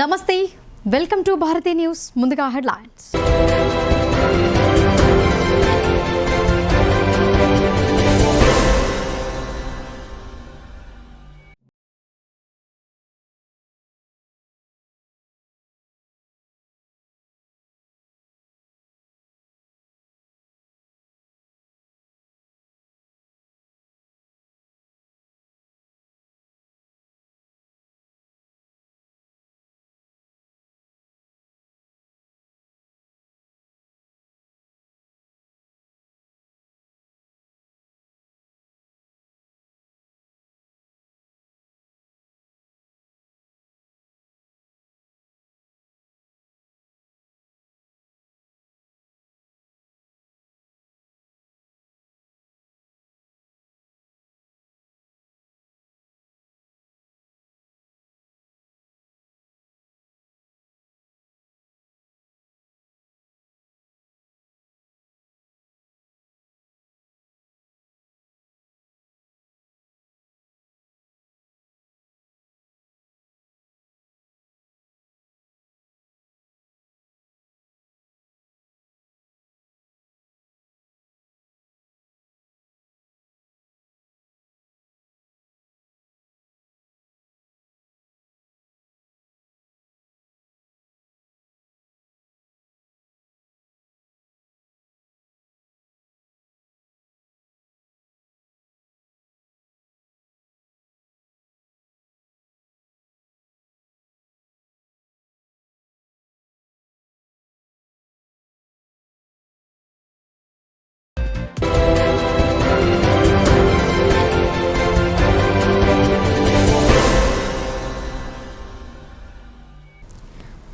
నమస్తే welcome to Bharati news ముందుగా headlines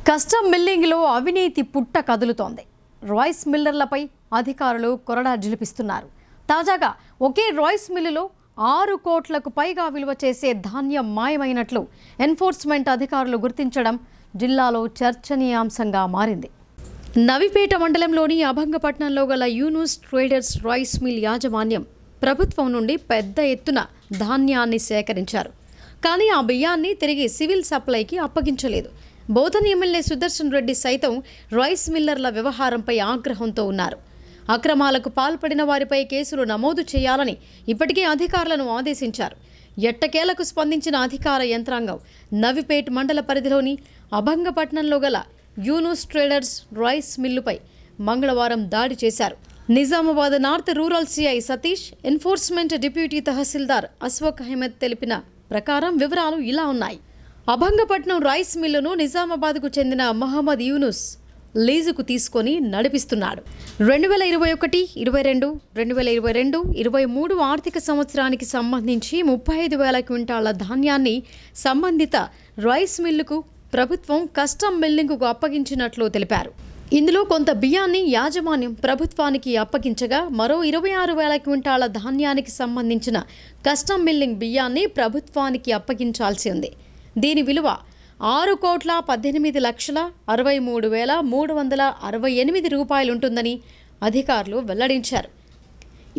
custom మిల్లింగ్లో అవినీతి పుట్ట కదులుతోంది. రైస్ మిల్లర్లపై అధికారులు కొరడా జిలిపిస్తున్నారు. తాజాగా ఒకే రైస్ మిల్లులో 6 కోట్లకు పైగా విలువ చేసే ధాన్యం మాయమైనట్లు ఎన్ఫోర్స్మెంట్ అధికారులు గుర్తించడం జిల్లాలో చర్చనీయాంశంగా మారింది. నవిపేట మండలంలోని అభంగపట్నంలో గల యూనూస్ ట్రేడర్స్ రైస్ మిల్ యాజమాన్యం ప్రభుత్వం నుండి పెద్ద ఎత్తున ధాన్యాన్ని సేకరించారు. కానీ ఆ బియ్యాన్ని తిరిగి సివిల్ సప్లైకి అప్పగించలేదు. బోధన్ ఎమ్మెల్యే సుదర్శన్ రెడ్డి సైతం రైస్ మిల్లర్ల వ్యవహారంపై ఆగ్రహంతో ఉన్నారు. అక్రమాలకు పాల్పడిన వారిపై కేసులు నమోదు చేయాలని ఇప్పటికే అధికారులను ఆదేశించారు. ఎట్టకేలకు స్పందించిన అధికార యంత్రాంగం నవిపేట్ మండల పరిధిలోని అభంగపట్నంలో గల యూనూస్ ట్రేడర్స్ రైస్ మిల్లుపై మంగళవారం దాడి చేశారు. Nizamabad north rural CI Satish, enforcement deputy tahsildar Aswaq Ahmed తెలిపిన ప్రకారం వివరాలు ఇలా ఉన్నాయి. అభంగపట్నం రైస్ మిల్లును నిజామాబాద్కు చెందిన మహమ్మద్ యూనుస్ లీజుకు తీసుకొని నడిపిస్తున్నాడు. 2021, 22, 2022, 23 ఆర్థిక సంవత్సరానికి సంబంధించి 35,000 క్వింటాళ్ల ధాన్యాన్ని సంబంధిత రైస్ మిల్లుకు ప్రభుత్వం కస్టమ్ మిల్లింగ్కు అప్పగించినట్లు తెలిపారు. ఇందులో కొంత బియ్యాన్ని యాజమాన్యం ప్రభుత్వానికి అప్పగించగా మరో 26,000 క్వింటాళ్ల ధాన్యానికి సంబంధించిన కస్టమ్ మిల్లింగ్ బియ్యాన్ని ప్రభుత్వానికి అప్పగించాల్సి ఉంది. దీని విలువ 6,18,63,368 రూపాయలుంటుందని అధికారులు వెల్లడించారు.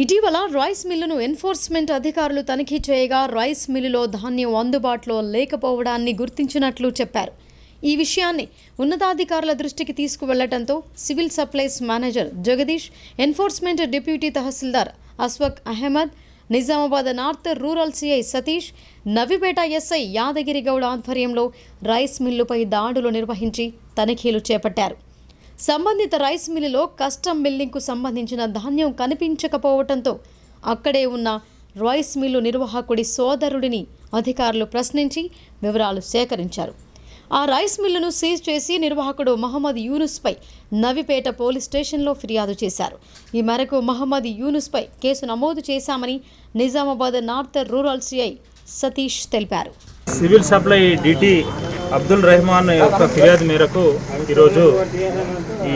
ఇటీవల రైస్ మిల్లును ఎన్ఫోర్స్మెంట్ అధికారులు తనిఖీ చేయగా రైస్ మిల్లులో ధాన్యం అందుబాటులో లేకపోవడాన్ని గుర్తించినట్లు చెప్పారు. ఈ విషయాన్ని ఉన్నతాధికారుల దృష్టికి తీసుకువెళ్లడంతో civil supplies manager Jagadish, enforcement deputy tahsildar Aswaq Ahmed, Nizamabad north rural CI Satish, Navipet SI Yadagiri Goud ఆధ్వర్యంలో రైస్ మిల్లుపై దాడులు నిర్వహించి తనిఖీలు చేపట్టారు. సంబంధిత రైస్ మిల్లులో కస్టమ్ మిల్లింగ్కు సంబంధించిన ధాన్యం కనిపించకపోవడంతో అక్కడే ఉన్న రైస్ మిల్లు నిర్వాహకుడి సోదరుడిని అధికారులు ప్రశ్నించి వివరాలు సేకరించారు. ఆ రైస్ మిల్లును సీజ్ చేసి నిర్వాహకుడు మహమ్మద్ యూనుస్పై నవిపేట పోలీస్ స్టేషన్లో ఫిర్యాదు చేశారు. ఈ మేరకు మహమ్మద్ యూనుస్పై కేసు నమోదు చేశామని Nizamabad north rural CI Satish తెలిపారు. Civil supply DT Abdul Rehman యొక్క ఫిర్యాదు మేరకు ఈరోజు ఈ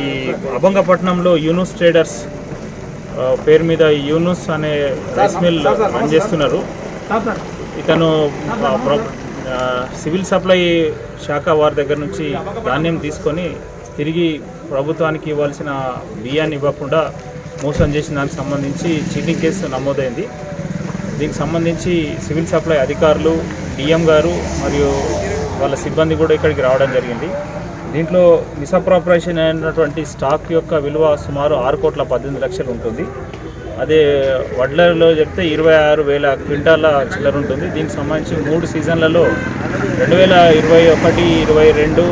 అభంగపట్నంలో యూనూస్ ట్రేడర్స్ పేరు మీద యూనూస్ అనే రైస్ మిల్ పనిచేస్తున్నారు. ఇతను సివిల్ సప్లై శాఖ వారి దగ్గర నుంచి ధాన్యం తీసుకొని తిరిగి ప్రభుత్వానికి ఇవ్వాల్సిన బియ్యాన్ని ఇవ్వకుండా మోసం చేసిన దానికి సంబంధించి చీటింగ్ కేసు నమోదైంది. దీనికి సంబంధించి సివిల్ సప్లై అధికారులు, డిఎం గారు మరియు వాళ్ళ సిబ్బంది కూడా ఇక్కడికి రావడం జరిగింది. దీంట్లో మిస్అప్రాపరేషన్ అయినటువంటి స్టాక్ యొక్క విలువ సుమారు 6,18,00,000 ఉంటుంది. అదే వడ్లలో చెప్తే 26,000 క్వింటాల చిల్లర ఉంటుంది. దీనికి సంబంధించి 3 సీజన్లలో 2021, 22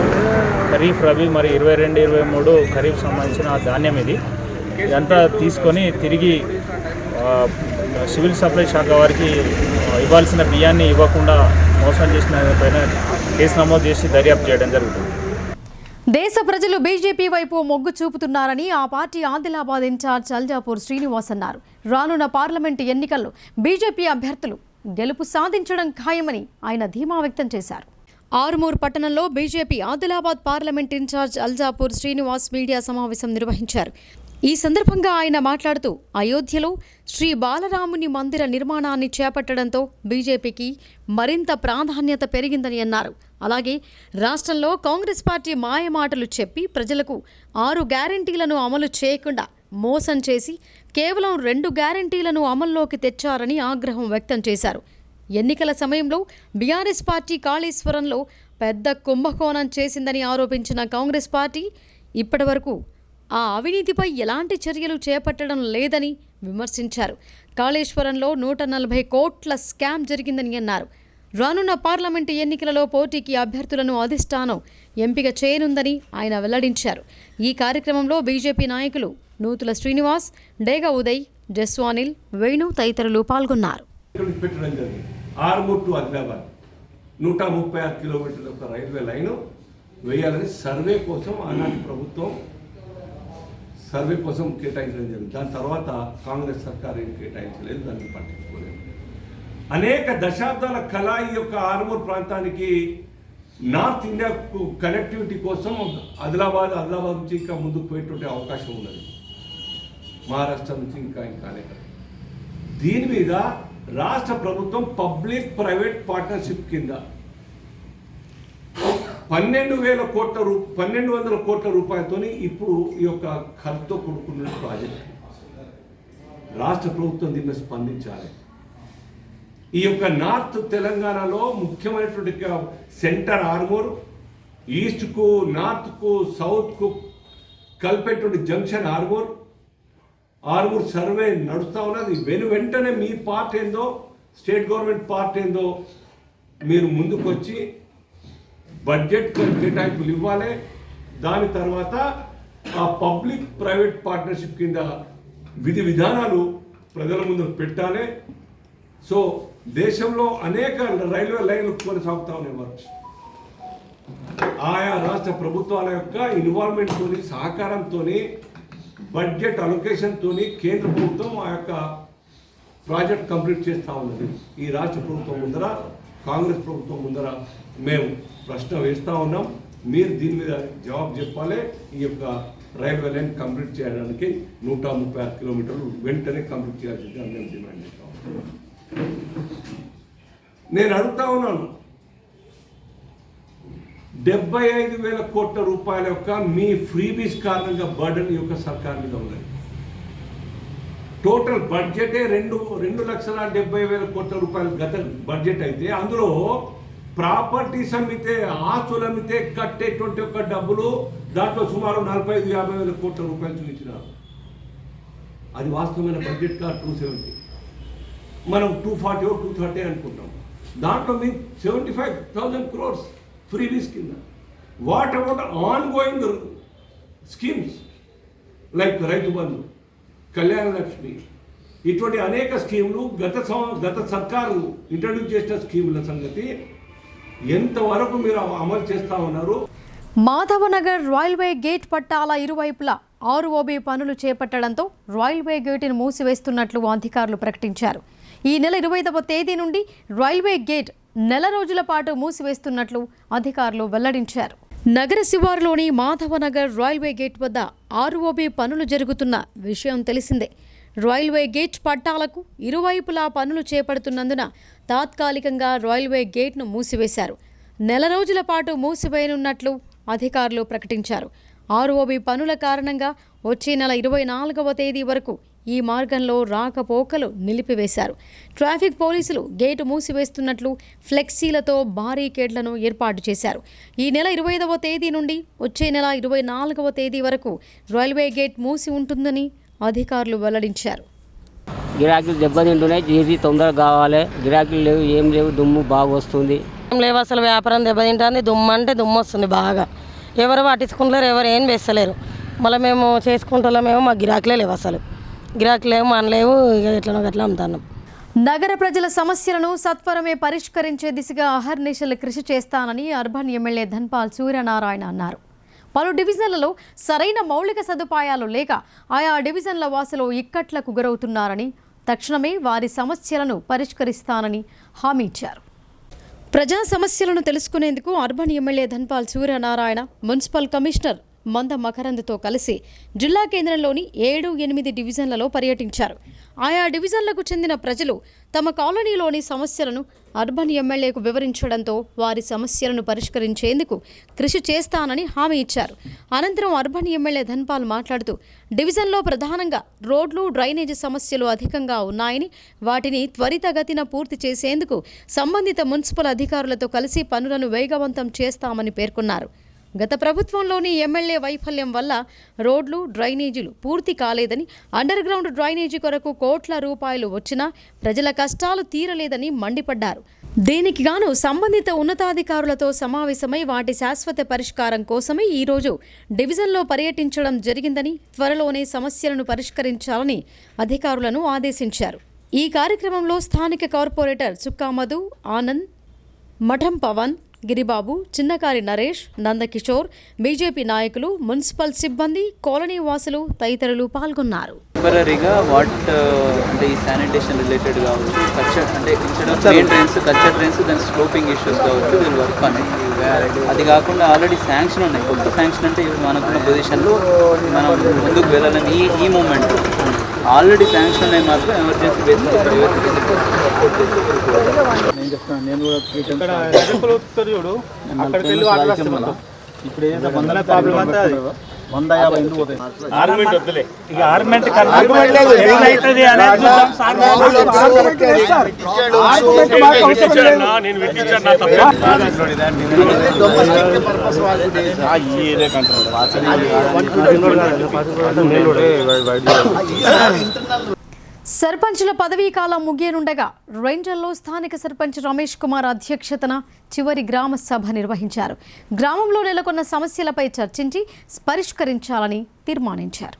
ఖరీఫ్ రబీ మరి 22, 23 ఖరీఫ్ సంబంధించిన ధాన్యం ఇదంతా తీసుకొని తిరిగి సివిల్ సప్లై శాఖ వారికి ఇవ్వాల్సిన బియ్యాన్ని ఇవ్వకుండా మోసం చేసిన పైన కేసు నమోదు చేసి దర్యాప్తు చేయడం జరుగుతుంది. దేశ ప్రజలు బీజేపీ వైపు మొగ్గు చూపుతున్నారని ఆ పార్టీ ఆదిలాబాద్ ఇన్ఛార్జ్ అల్జాపూర్ శ్రీనివాస్ అన్నారు. రానున్న పార్లమెంటు ఎన్నికల్లో బీజేపీ అభ్యర్థులు గెలుపు సాధించడం ఖాయమని ఆయన ధీమా వ్యక్తం చేశారు. ఆరుమూరు పట్టణంలో BJP Adilabad parliament in-charge Aljapur Srinivas media సమావేశం నిర్వహించారు. ఈ సందర్భంగా ఆయన మాట్లాడుతూ అయోధ్యలో శ్రీ బాలరాముని మందిర నిర్మాణాన్ని చేపట్టడంతో బీజేపీకి మరింత ప్రాధాన్యత పెరిగిందని అన్నారు. అలాగే రాష్ట్రంలో కాంగ్రెస్ పార్టీ మాయమాటలు చెప్పి ప్రజలకు 6 గ్యారంటీలను అమలు చేయకుండా మోసం చేసి కేవలం 2 గ్యారంటీలను అమల్లోకి తెచ్చారని ఆగ్రహం వ్యక్తం చేశారు. ఎన్నికల సమయంలో బీఆర్ఎస్ పార్టీ కాళేశ్వరంలో పెద్ద కుంభకోణం చేసిందని ఆరోపించిన కాంగ్రెస్ పార్టీ ఇప్పటివరకు ఆ అవినీతిపై ఎలాంటి చర్యలు చేపట్టడం లేదని విమర్శించారు. కాళేశ్వరంలో 140 కోట్ల స్కామ్ జరిగిందని అన్నారు. రానున్న పార్లమెంటు ఎన్నికలలో పోటీకి అభ్యర్థులను అధిష్టానం ఎంపిక చేయనుందని ఆయన వెల్లడించారు. ఈ కార్యక్రమంలో బీజేపీ నాయకులు నూతుల శ్రీనివాస్, డేగా ఉదయ్, జస్వానిల్, వేణు తదితరులు పాల్గొన్నారు. 136 కిలోమీటర్ల ఒక రైల్వే లైన్ వేయాలని సర్వే కోసం కేటాయించడం జరిగింది. దాని తర్వాత కాంగ్రెస్ సర్కారు ఏం కేటాయించలేదు, దాన్ని పట్టించుకోలేదు. అనేక దశాబ్దాల కళ ఈ యొక్క ఆరుమూరు ప్రాంతానికి నార్త్ ఇండియాకు కనెక్టివిటీ కోసం ఆదిలాబాద్ నుంచి ఇంకా ముందుకు పోయేటువంటి అవకాశం ఉన్నది. మహారాష్ట్ర నుంచి ఇంకా అనేక. దీని మీద రాష్ట్ర ప్రభుత్వం పబ్లిక్ ప్రైవేట్ పార్ట్నర్షిప్ కింద 1,200 కోట్ల రూపాయలతో ఇప్పుడు ఈ యొక్క ఖర్చుతో కూడుకున్న ప్రాజెక్ట్ రాష్ట్ర ప్రభుత్వం దీన్ని స్పందించాలి. ఈ యొక్క నార్త్ తెలంగాణలో ముఖ్యమైనటువంటి సెంటర్ ఆర్మూర్, ఈస్ట్కు, నార్త్కు, సౌత్కు కలిపేటువంటి జంక్షన్ ఆర్మూర్ సర్వే నడుస్తూ ఉన్నది. వెంటనే మీ పార్ట్ ఏందో, స్టేట్ గవర్నమెంట్ పార్ట్ ఏందో మీరు ముందుకు వచ్చి బడ్జెట్ కేటాయింపులు ఇవ్వాలి. దాని తర్వాత ఆ పబ్లిక్ ప్రైవేట్ పార్ట్నర్షిప్ కింద విధి విధానాలు ప్రజల ముందు పెట్టాలి. సో దేశంలో అనేక రైల్వే లైన్లు కొనసాగుతూ ఉన్నాయి. ఆయా రాష్ట్ర ప్రభుత్వాల యొక్క ఇన్వాల్వ్మెంట్తో, సహకారంతో, బడ్జెట్ అలొకేషన్తో కేంద్ర ప్రభుత్వం ఆ యొక్క ప్రాజెక్ట్ కంప్లీట్ చేస్తూ ఉన్నది. ఈ రాష్ట్ర ప్రభుత్వం ముందర, కాంగ్రెస్ ప్రభుత్వం ముందర మేము ప్రశ్న వేస్తూ ఉన్నాం. మీరు దీని మీద జవాబు చెప్పాలి. ఈ యొక్క రైల్వే లైన్ కంప్లీట్ చేయడానికి 136 కిలోమీటర్లు వెంటనే కంప్లీట్ చేయాల్సిందిగా మేము డిమాండ్ చేస్తా ఉన్నాం. నేను అడుగుతా ఉన్నాను, 75,000 కోట్ల రూపాయల యొక్క మీ ఫ్రీబీస్ కారణంగా బర్డన్ యొక్క సర్కార్ మీద ఉన్నది. టోటల్ బడ్జెటే 2,70,000 కోట్ల రూపాయల గత బడ్జెట్ అయితే అందులో ప్రాపర్టీస్ అమ్మితే, ఆస్తులు అమ్మితే కట్టేటువంటి ఒక డబ్బులు దాంట్లో సుమారు 45,000-50,000 కోట్ల రూపాయలు చూపించినారు. అది వాస్తవమైన బడ్జెట్ కాదు. 270, మనం 240 230 అనుకుంటాం. దాంట్లో మీ 75,000 crores ఫ్రీబీస్ కింద. What about on going schemes like Rythu Bandhu, Kalyana Lakshmi, ఇటువంటి అనేక స్కీములు గత సర్కారు ఇంట్రడ్యూస్ చేసిన స్కీముల సంగతి ఎంతవరకు మీరు అమలు చేస్తూ ఉన్నారు? మాధవనగర్ రైల్వే గేట్ పట్టాల ఇరువైపులా ROB పనులు చేపట్టడంతో రైల్వే గేటును మూసివేస్తున్నట్లు అధికారులు ప్రకటించారు. ఈ నెల 25వ తేదీ నుండి రైల్వే గేట్ నెల రోజుల పాటు మూసివేస్తున్నట్లు అధికారులు వెల్లడించారు. నగర శివారులోని మాధవనగర్ రైల్వే గేట్ వద్ద ROB పనులు జరుగుతున్న విషయం తెలిసిందే. రైల్వే గేట్ పట్టాలకు ఇరువైపులా పనులు చేపడుతున్నందున తాత్కాలికంగా రైల్వే గేట్ను మూసివేశారు. నెల రోజుల పాటు మూసివేయనున్నట్లు అధికారులు ప్రకటించారు. ROB పనుల కారణంగా వచ్చే నెల 24వ తేదీ వరకు ఈ మార్గంలో రాకపోకలు నిలిపివేశారు. ట్రాఫిక్ పోలీసులు గేటు మూసివేస్తున్నట్లు ఫ్లెక్సీలతో బారికేడ్లను ఏర్పాటు చేశారు. ఈ నెల 25వ తేదీ నుండి వచ్చే నెల 24వ తేదీ వరకు రైల్వే గేట్ మూసి ఉంటుందని అధికారులు వెల్లడించారు. గిరాకీలు దెబ్బతింటున్నాయి, జీడీ తొందరగా కావాలి, గిరాకీలు లేవు, ఏం లేవు, దుమ్ము బాగా వస్తుంది. లేవు, అసలు వ్యాపారం దెబ్బతింటుంది. దుమ్ము అంటే దుమ్ము వస్తుంది బాగా. ఎవరు పట్టించుకుంటలేరు, ఎవరు ఏం వేస్తలేరు. మళ్ళీ మేము చేసుకుంటున్నామేమో మా గిరాకీలే లేవు, అసలు గిరాకీలు లేవు, మనలేవు, ఎట్లనో గట్లా అమ్ముతున్నాం. నగర ప్రజల సమస్యలను సత్వరమే పరిష్కరించే దిశగా అహర్నిశలు కృషి చేస్తానని అర్బన్ ఎమ్మెల్యే ధన్పాల్ సూర్యనారాయణ అన్నారు. పలు డివిజన్లలో సరైన మౌలిక సదుపాయాలు లేక ఆయా డివిజన్ల వాసులు ఇక్కట్లకు గురవుతున్నారని, తక్షణమే వారి సమస్యలను పరిష్కరిస్తానని హామీ ఇచ్చారు. ప్రజా సమస్యలను తెలుసుకునేందుకు urban MLA Dhanpal Suryanarayana municipal commissioner మంద మకరంద్తో కలిసి జిల్లా కేంద్రంలోని 7-8 డివిజన్లలో పర్యటించారు. ఆయా డివిజన్లకు చెందిన ప్రజలు తమ కాలనీలోని సమస్యలను అర్బన్ ఎమ్మెల్యేకు వివరించడంతో వారి సమస్యలను పరిష్కరించేందుకు కృషి చేస్తానని హామీ ఇచ్చారు. అనంతరం అర్బన్ ఎమ్మెల్యే ధన్పాల్ మాట్లాడుతూ డివిజన్లో ప్రధానంగా రోడ్లు, డ్రైనేజీ సమస్యలు అధికంగా ఉన్నాయని, వాటిని త్వరితగతిన పూర్తి చేసేందుకు సంబంధిత మున్సిపల్ అధికారులతో కలిసి పనులను వేగవంతం చేస్తామని పేర్కొన్నారు. గత ప్రభుత్వంలోని ఎమ్మెల్యే వైఫల్యం వల్ల రోడ్లు, డ్రైనేజీలు పూర్తి కాలేదని, అండర్ గ్రౌండ్ డ్రైనేజీ కొరకు కోట్ల రూపాయలు వచ్చినా ప్రజల కష్టాలు తీరలేదని మండిపడ్డారు. దీనికి గాను సంబంధిత ఉన్నతాధికారులతో సమావేశమై వాటి శాశ్వత పరిష్కారం కోసమే ఈరోజు డివిజన్లో పర్యటించడం జరిగిందని, త్వరలోనే సమస్యలను పరిష్కరించాలని అధికారులను ఆదేశించారు. ఈ కార్యక్రమంలో స్థానిక కార్పొరేటర్ చుక్కా మధు, ఆనంద్, మఠం పవన్, గిరిబాబు, చిన్నకారి నరేష్, నందకిషోర్, బీజేపీ నాయకులు, మున్సిపల్ సిబ్బంది, కాలనీ వాసులు తదితరులు పాల్గొన్నారు. టెంపరీగా అంటే ఈ శానిటేషన్ రిలేటెడ్ కావచ్చు, కల్చర్ అంటే మెయిన్ ట్రైన్స్, కల్చర్ ట్రైన్స్, దాని స్లోపింగ్ ఇష్యూస్ కావచ్చు, వీళ్ళు వర్క్ అనేది. అది కాకుండా ఆల్రెడీ శాంక్షన్ ఉన్నాయి. కొత్త శాంక్షన్ అంటే మనకున్న పొజిషన్లో మనం ముందుకు వెళ్ళాలని ఈ మూమెంట్ ఆల్రెడీ శాంక్షన్ ఉన్నాయి మాత్రం ఎమర్జెన్సీ బేసిస్ నేను చెప్తాను. నేను చూడు అక్కడికి వెళ్ళి ఇప్పుడు ఏదైతే 100 ప్రాబ్లం అంతా 150 ఎందుకు పోతాయి. ఆర్మెంట్ వద్దులే, ఇక ఆర్మెంట్ సర్పంచుల పదవీకాలం ముగియనుండగా రెంజల్లో స్థానిక సర్పంచ్ రమేష్ కుమార్ అధ్యక్షతన చివరి గ్రామ సభ నిర్వహించారు. గ్రామంలో నెలకొన్న సమస్యలపై చర్చించి పరిష్కరించాలని తీర్మానించారు.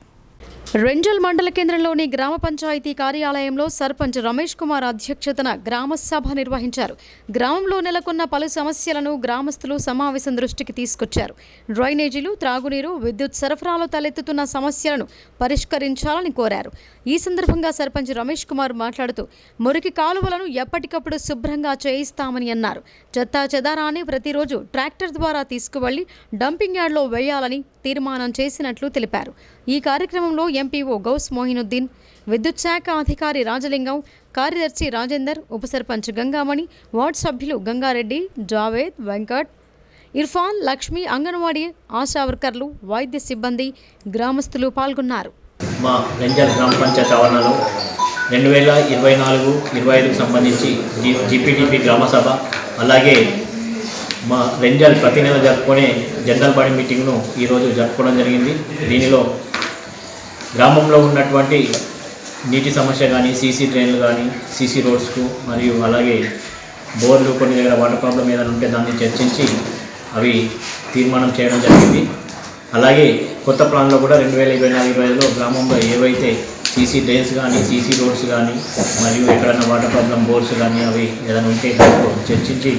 రెంజల్ మండల కేంద్రంలోని గ్రామ పంచాయతీ కార్యాలయంలో సర్పంచ్ రమేష్ కుమార్ అధ్యక్షతన గ్రామ సభ నిర్వహించారు. గ్రామంలో నెలకొన్న పలు సమస్యలను గ్రామస్తులు సమావేశం దృష్టికి తీసుకొచ్చారు. డ్రైనేజీలు, త్రాగునీరు, విద్యుత్ సరఫరాలో తలెత్తుతున్న సమస్యలను పరిష్కరించాలని కోరారు. ఈ సందర్భంగా సర్పంచ్ రమేష్ కుమార్ మాట్లాడుతూ మురికి కాలువలను ఎప్పటికప్పుడు శుభ్రంగా చేయిస్తామని అన్నారు. చెత్తా చెదారాన్ని ప్రతిరోజు ట్రాక్టర్ ద్వారా తీసుకువెళ్లి డంపింగ్ యార్డ్లో వేయాలని తీర్మానం చేసినట్లు తెలిపారు. ఈ కార్యక్రమంలో ఎంపీఓ గౌస్ మోహినుద్దీన్, విద్యుత్ శాఖ అధికారి రాజలింగం, కార్యదర్శి రాజేందర్, ఉప సర్పంచ్ గంగామణి, వార్డు సభ్యులు గంగారెడ్డి, జావేద్, వెంకట్, ఇర్ఫాన్, లక్ష్మి, అంగన్వాడీ ఆశా వర్కర్లు, వైద్య సిబ్బంది, గ్రామస్తులు పాల్గొన్నారు. మా రెంజల్ గ్రామ పంచాయతీ ఆవరణలో 2024-25కు సంబంధించి జీపీటీపీ గ్రామ సభ, అలాగే మా రెంజల్ ప్రతి నెల జరుపుకునే జనరల్ బాడీ మీటింగ్ను ఈరోజు జరుపుకోవడం జరిగింది. దీనిలో గ్రామంలో ఉన్నటువంటి నీటి సమస్య కానీ, సీసీ డ్రైన్లు కానీ, సీసీ రోడ్స్కు మరియు అలాగే బోర్లు, కొన్ని దగ్గర వాటర్ ప్రాబ్లం ఏదైనా ఉంటే దాన్ని చర్చించి అవి తీర్మానం చేయడం జరిగింది. అలాగే కొత్త ప్లాన్లో కూడా 2024-25లో గ్రామంలో ఏవైతే సీసీ డ్రైన్స్ కానీ, సీసీ రోడ్స్ కానీ, మరియు ఎక్కడైనా వాటర్ ప్రాబ్లం బోర్స్ కానీ అవి ఏదైనా ఉంటే దాంట్లో చర్చించి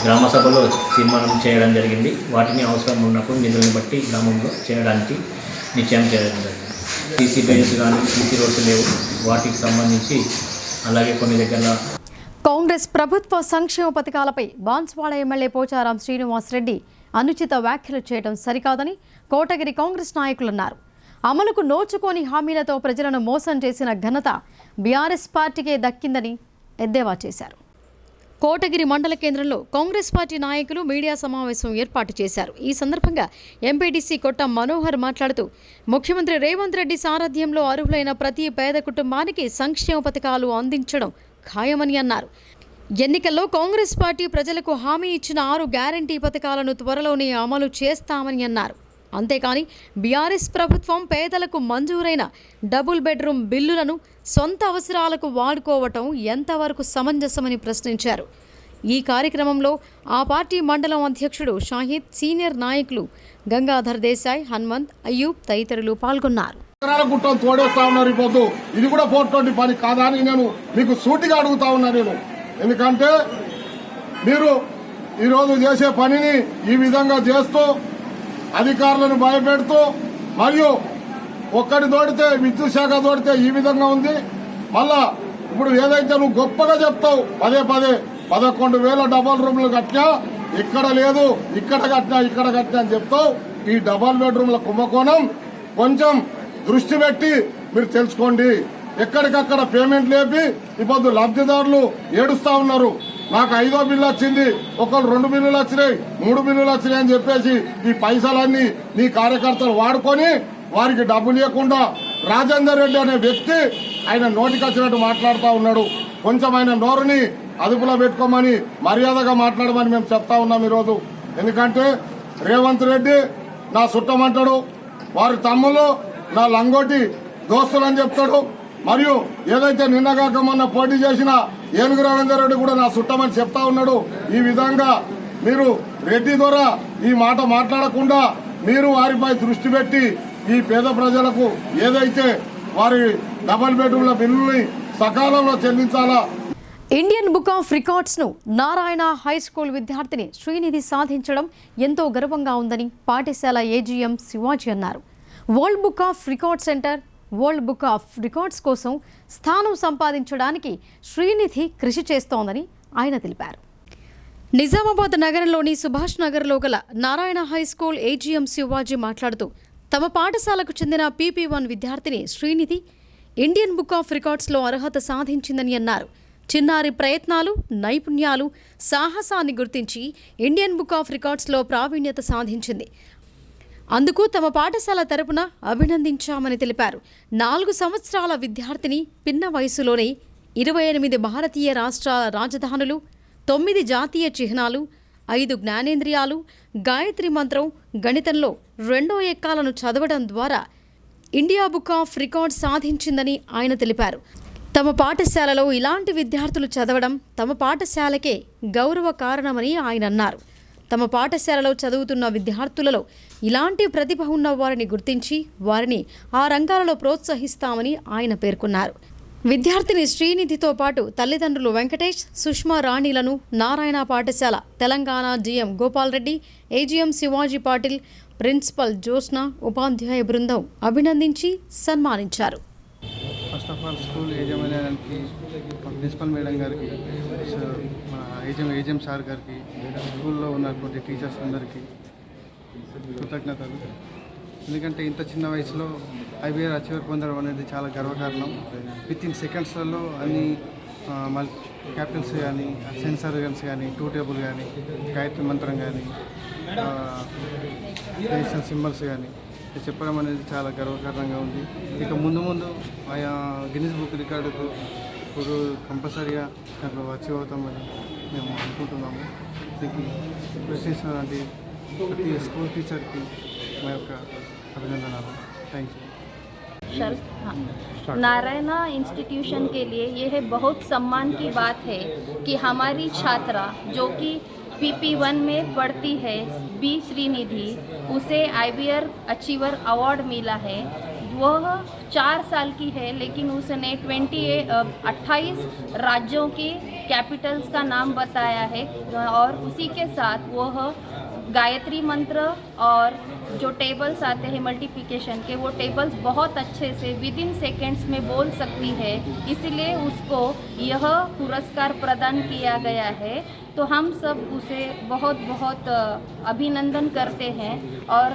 గ్రామ సభలో తీర్మానం చేయడం జరిగింది. వాటిని అవసరం ఉన్నప్పుడు నిధులను బట్టి గ్రామంలో చేయడానికి నిశ్చయం చేయడం జరిగింది. సీసీ డ్రైన్స్ కానీ, సీసీ రోడ్స్ లేవు, వాటికి సంబంధించి అలాగే కొన్ని దగ్గర కాంగ్రెస్ ప్రభుత్వ సంక్షేమ పథకాలపై బాన్స్వాడ ఎమ్మెల్యే పోచారం శ్రీనివాసరెడ్డి అనుచిత వ్యాఖ్యలు చేయడం సరికాదని కోటగిరి కాంగ్రెస్ నాయకులు అన్నారు. అమలుకు నోచుకోని హామీలతో ప్రజలను మోసం చేసిన ఘనత బీఆర్ఎస్ పార్టీకే దక్కిందని ఎద్దేవా చేశారు. కోటగిరి మండల కేంద్రంలో కాంగ్రెస్ పార్టీ నాయకులు మీడియా సమావేశం ఏర్పాటు చేశారు. ఈ సందర్భంగా ఎంపీటీసీ కొట్ట మనోహర్ మాట్లాడుతూ ముఖ్యమంత్రి రేవంత్ రెడ్డి సారథ్యంలో అర్హులైన ప్రతి పేద కుటుంబానికి సంక్షేమ పథకాలు అందించడం ఖాయమని అన్నారు. ఎన్నికల్లో కాంగ్రెస్ పార్టీ ప్రజలకు హామీ ఇచ్చిన 6 గ్యారంటీ పథకాలను త్వరలోనే అమలు చేస్తామని అన్నారు. అంతేకాని బీఆర్ఎస్ ప్రభుత్వం పేదలకు మంజూరైన డబుల్ బెడ్రూమ్ బిల్లులను సొంత అవసరాలకు వాడుకోవటం ఎంతవరకు సమంజసమని ప్రశ్నించారు. ఈ కార్యక్రమంలో ఆ పార్టీ మండలం అధ్యక్షుడు షాహిద్, సీనియర్ నాయకులు గంగాధర్ దేశాయ్, హనుమంత్, అయ్యూబ్ తదితరులు పాల్గొన్నారు. గుట్టం తోడేస్తా ఉన్నారు. ఈ పొద్దు ఇది కూడా 420 పని కాదా అని నేను మీకు సూటిగా అడుగుతా ఉన్నా. నేను ఎందుకంటే మీరు ఈరోజు చేసే పనిని ఈ విధంగా చేస్తూ అధికారులను భయపెడుతూ మరియు ఒక్కటి తోడితే విద్యుత్ శాఖ తోడితే ఈ విధంగా ఉంది. మళ్ళా ఇప్పుడు ఏదైతే నువ్వు గొప్పగా చెప్తావు పదే 11,000 డబల్ రూమ్లు కట్టినా ఇక్కడ లేదు, ఇక్కడ కట్టినా అని చెప్తావు. ఈ డబల్ బెడ్రూమ్ల కుంభకోణం కొంచెం దృష్టి పెట్టి మీరు తెలుసుకోండి. ఎక్కడికక్కడ పేమెంట్ లేపి ఇప్పుడు లబ్ధిదారులు ఏడుస్తా ఉన్నారు. నాకు 5వ బిల్లు వచ్చింది, ఒకళ్ళు 2 బిల్లులు వచ్చినాయి, 3 బిల్లులు వచ్చినాయి అని చెప్పేసి ఈ పైసలన్నీ నీ కార్యకర్తలు వాడుకొని వారికి డబ్బులు ఇవ్వకుండా రాజేందర్ రెడ్డి అనే వ్యక్తి ఆయన నోటికి వచ్చినట్టు మాట్లాడుతూ ఉన్నాడు. కొంచెం ఆయన నోరుని అదుపులో పెట్టుకోమని మర్యాదగా మాట్లాడమని మేము చెప్తా ఉన్నాం ఈరోజు. ఎందుకంటే రేవంత్ రెడ్డి నా చుట్టమంటాడు, వారి తమ్ముళ్ళు నా లంగోటి దోస్తులు అని చెప్తాడు. మరియు ఏదైతే నిన్నగాక మొన్న పోటీ చేసిన ఏనుగు రవీందర్ రెడ్డి కూడా నా చుట్టమని చెప్తా ఉన్నాడు. ఈ విధంగా మీరు రెడ్డి ద్వారా ఈ మాట మాట్లాడకుండా మీరు వారిపై దృష్టి పెట్టి ఈ పేద ప్రజలకు ఏదైతే వారి డబుల్ బెడ్రూమ్ల బిల్లుని సకాలంలో చెల్లించాలా. ఇండియన్ బుక్ ఆఫ్ రికార్డ్స్ను నారాయణ హై స్కూల్ విద్యార్థిని శ్రీనిధి సాధించడం ఎంతో గర్వంగా ఉందని పాఠశాల ఏజీఎం శివాజీ అన్నారు. World book of records centre world book of records కోసం స్థానం సంపాదించడానికి శ్రీనిధి కృషి చేస్తోందని ఆయన తెలిపారు. నిజామాబాద్ నగరంలోని సుభాష్ నగర్లో గల Narayana high school AGM Shivaji మాట్లాడుతూ తమ పాఠశాలకు చెందిన PP1 విద్యార్థిని శ్రీనిధి ఇండియన్ బుక్ ఆఫ్ రికార్డ్స్లో అర్హత సాధించిందని అన్నారు. చిన్నారి ప్రయత్నాలు, నైపుణ్యాలు, సాహసాన్ని గుర్తించి ఇండియన్ బుక్ ఆఫ్ రికార్డ్స్లో ప్రావీణ్యత సాధించింది. అందుకు తమ పాఠశాల తరపున అభినందించామని తెలిపారు. 4 సంవత్సరాల విద్యార్థిని పిన్న వయసులోనే 28 భారతీయ రాష్ట్రాల రాజధానులు, 9 జాతీయ చిహ్నాలు, 5 జ్ఞానేంద్రియాలు, గాయత్రి మంత్రం, గణితంలో 2 ఎక్కాలను చదవడం ద్వారా ఇండియా బుక్ ఆఫ్ రికార్డ్స్ సాధించిందని ఆయన తెలిపారు. తమ పాఠశాలలో ఇలాంటి విద్యార్థులు చదవడం తమ పాఠశాలకే గౌరవ కారణమని ఆయన అన్నారు. తమ పాఠశాలలో చదువుతున్న విద్యార్థులలో ఇలాంటి ప్రతిభ ఉన్న వారిని గుర్తించి వారిని ఆ రంగాలలో ప్రోత్సహిస్తామని ఆయన పేర్కొన్నారు. విద్యార్థిని శ్రీనిధితో పాటు తల్లిదండ్రులు వెంకటేష్, సుష్మా రాణిలను నారాయణ పాఠశాల Telangana GM Gopal Reddy, AGM Shivaji Patil, principal Jyotsna, ఉపాధ్యాయ బృందం అభినందించి సన్మానించారు. ఫస్ట్ ఆఫ్ ఆల్ స్కూల్ యజమానికి, ప్రిన్సిపల్ మేడం గారికి, మన ఏజీఎం సార్ గారికి, స్కూల్లో ఉన్నటువంటి టీచర్స్ అందరికీ కృతజ్ఞతలు. ఎందుకంటే ఇంత చిన్న వయసులో IBR అచీవర్ పొందడం అనేది చాలా గర్వకారణం. వితిన్ సెకండ్స్లలో అన్ని క్యాపిటల్స్ కానీ, సెన్సర్ కానీ, 2 టేబుల్ కానీ, గాయత్రి మంత్రం కానీ, నేషనల్ సింబల్స్ కానీ చెప్పడం అనేది చాలా గర్వకారణంగా ఉంది. ఇక ముందు ఆయా గిన్నిస్ బుక్ రికార్డుకు ఇప్పుడు కంపల్సరీగా దాంట్లో అచీవ్ అవుతామని మేము అనుకుంటున్నాము. దీనికి ప్రశ్నించినటువంటి ప్రతి స్కూల్ టీచర్కి మా యొక్క అభినందనలు. Thank you. नारायणा इंस्टीट्यूशन के लिए यह बहुत सम्मान की बात है कि हमारी छात्रा जो कि PP1 में पढ़ती है B श्रीनिधि, उसे IBR अचीवर अवार्ड मिला है. वह 4 साल की है लेकिन उसने 28 राज्यों के कैपिटल्स का नाम बताया है और उसी के साथ वह गायत्री मंत्र और जो टेबल्स आते हैं मल्टीप्लिकेशन के, वो टेबल्स बहुत अच्छे से विदिन सेकेंड्स में बोल सकती है. इसलिए उसको यह पुरस्कार प्रदान किया गया है. तो हम सब उसे बहुत बहुत अभिनंदन करते हैं और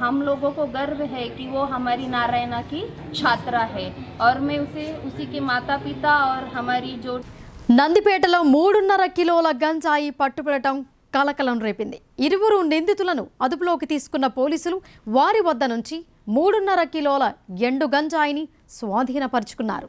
हम लोगों को गर्व है कि वो हमारी नारायणा की छात्रा है और मैं उसे उसी के माता पिता और हमारी जो నందిపేటలో 3.5 కిలోల గంజాయి పట్టుబడటం కలకలం రేపింది. ఇరువురు నిందితులను అదుపులోకి తీసుకున్న పోలీసులు వారి వద్ద నుంచి 3.5 కిలోల ఎండు గంజాయిని స్వాధీనపరుచుకున్నారు.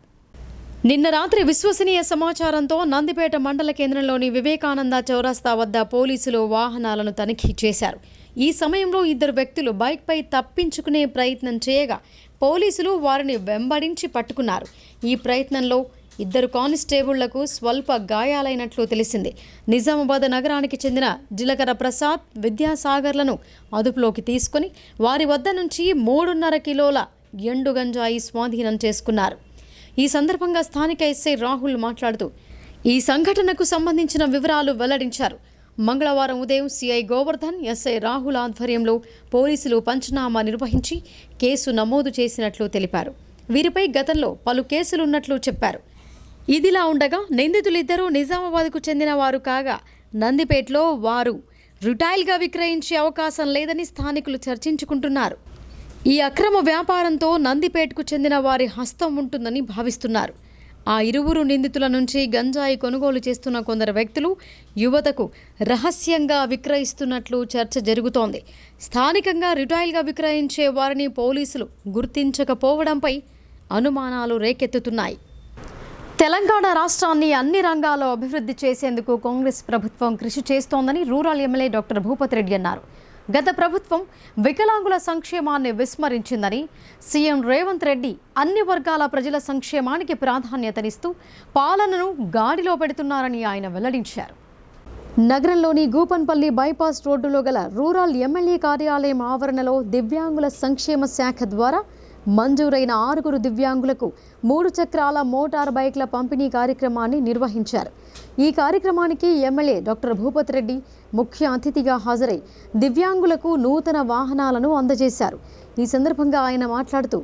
నిన్న రాత్రి విశ్వసనీయ సమాచారంతో నందిపేట మండల కేంద్రంలోని వివేకానంద చౌరస్తా వద్ద పోలీసులు వాహనాలను తనిఖీ చేశారు. ఈ సమయంలో 2 వ్యక్తులు బైక్పై తప్పించుకునే ప్రయత్నం చేయగా పోలీసులు వారిని వెంబడించి పట్టుకున్నారు. ఈ ప్రయత్నంలో 2 కానిస్టేబుళ్లకు స్వల్ప గాయాలైనట్లు తెలిసింది. నిజామాబాద్ నగరానికి చెందిన జిలకర ప్రసాద్, విద్యాసాగర్లను అదుపులోకి తీసుకుని వారి వద్ద నుంచి 3.5 కిలోల ఎండు గంజాయి స్వాధీనం చేసుకున్నారు. ఈ సందర్భంగా స్థానిక ఎస్ఐ రాహుల్ మాట్లాడుతూ ఈ సంఘటనకు సంబంధించిన వివరాలు వెల్లడించారు. మంగళవారం ఉదయం సిఐ గోవర్ధన్, ఎస్ఐ రాహుల్ ఆధ్వర్యంలో పోలీసులు పంచనామా నిర్వహించి కేసు నమోదు చేసినట్లు తెలిపారు. వీరిపై గతంలో పలు కేసులున్నట్లు చెప్పారు. ఇదిలా ఉండగా నిందితులిద్దరూ నిజామాబాద్కు చెందిన వారు కాగా నందిపేటలో వారు రిటైల్గా విక్రయించే అవకాశం లేదని స్థానికులు చర్చించుకుంటున్నారు. ఈ అక్రమ వ్యాపారంతో నందిపేటకు చెందిన వారి హస్తం ఉంటుందని భావిస్తున్నారు. ఆ ఇరువురు నిందితుల నుంచి గంజాయి కొనుగోలు చేస్తున్న కొందరు వ్యక్తులు యువతకు రహస్యంగా విక్రయిస్తున్నట్లు చర్చ జరుగుతోంది. స్థానికంగా రిటైల్గా విక్రయించే వారిని పోలీసులు గుర్తించకపోవడంపై అనుమానాలు రేకెత్తుతున్నాయి. తెలంగాణ రాష్ట్రాన్ని అన్ని రంగాల్లో అభివృద్ధి చేసేందుకు కాంగ్రెస్ ప్రభుత్వం కృషి చేస్తోందని rural MLA doctor Bhupathi Reddy అన్నారు. గత ప్రభుత్వం వికలాంగుల సంక్షేమాన్ని విస్మరించిందని, సీఎం రేవంత్ రెడ్డి అన్ని వర్గాల ప్రజల సంక్షేమానికి ప్రాధాన్యతనిస్తూ పాలనను గాడిలో పెడుతున్నారని ఆయన వెల్లడించారు. నగరంలోని గూపన్పల్లి బైపాస్ రోడ్డులో గల రూరల్ ఎమ్మెల్యే కార్యాలయం ఆవరణలో దివ్యాంగుల సంక్షేమ శాఖ ద్వారా మంజూరైన 6 దివ్యాంగులకు 3 చక్రాల మోటార్ బైక్ల పంపిణీ కార్యక్రమాన్ని నిర్వహించారు. ఈ కార్యక్రమానికి ఎమ్మెల్యే డాక్టర్ భూపతి రెడ్డి ముఖ్య అతిథిగా హాజరై దివ్యాంగులకు నూతన వాహనాలను అందజేశారు. ఈ సందర్భంగా ఆయన మాట్లాడుతూ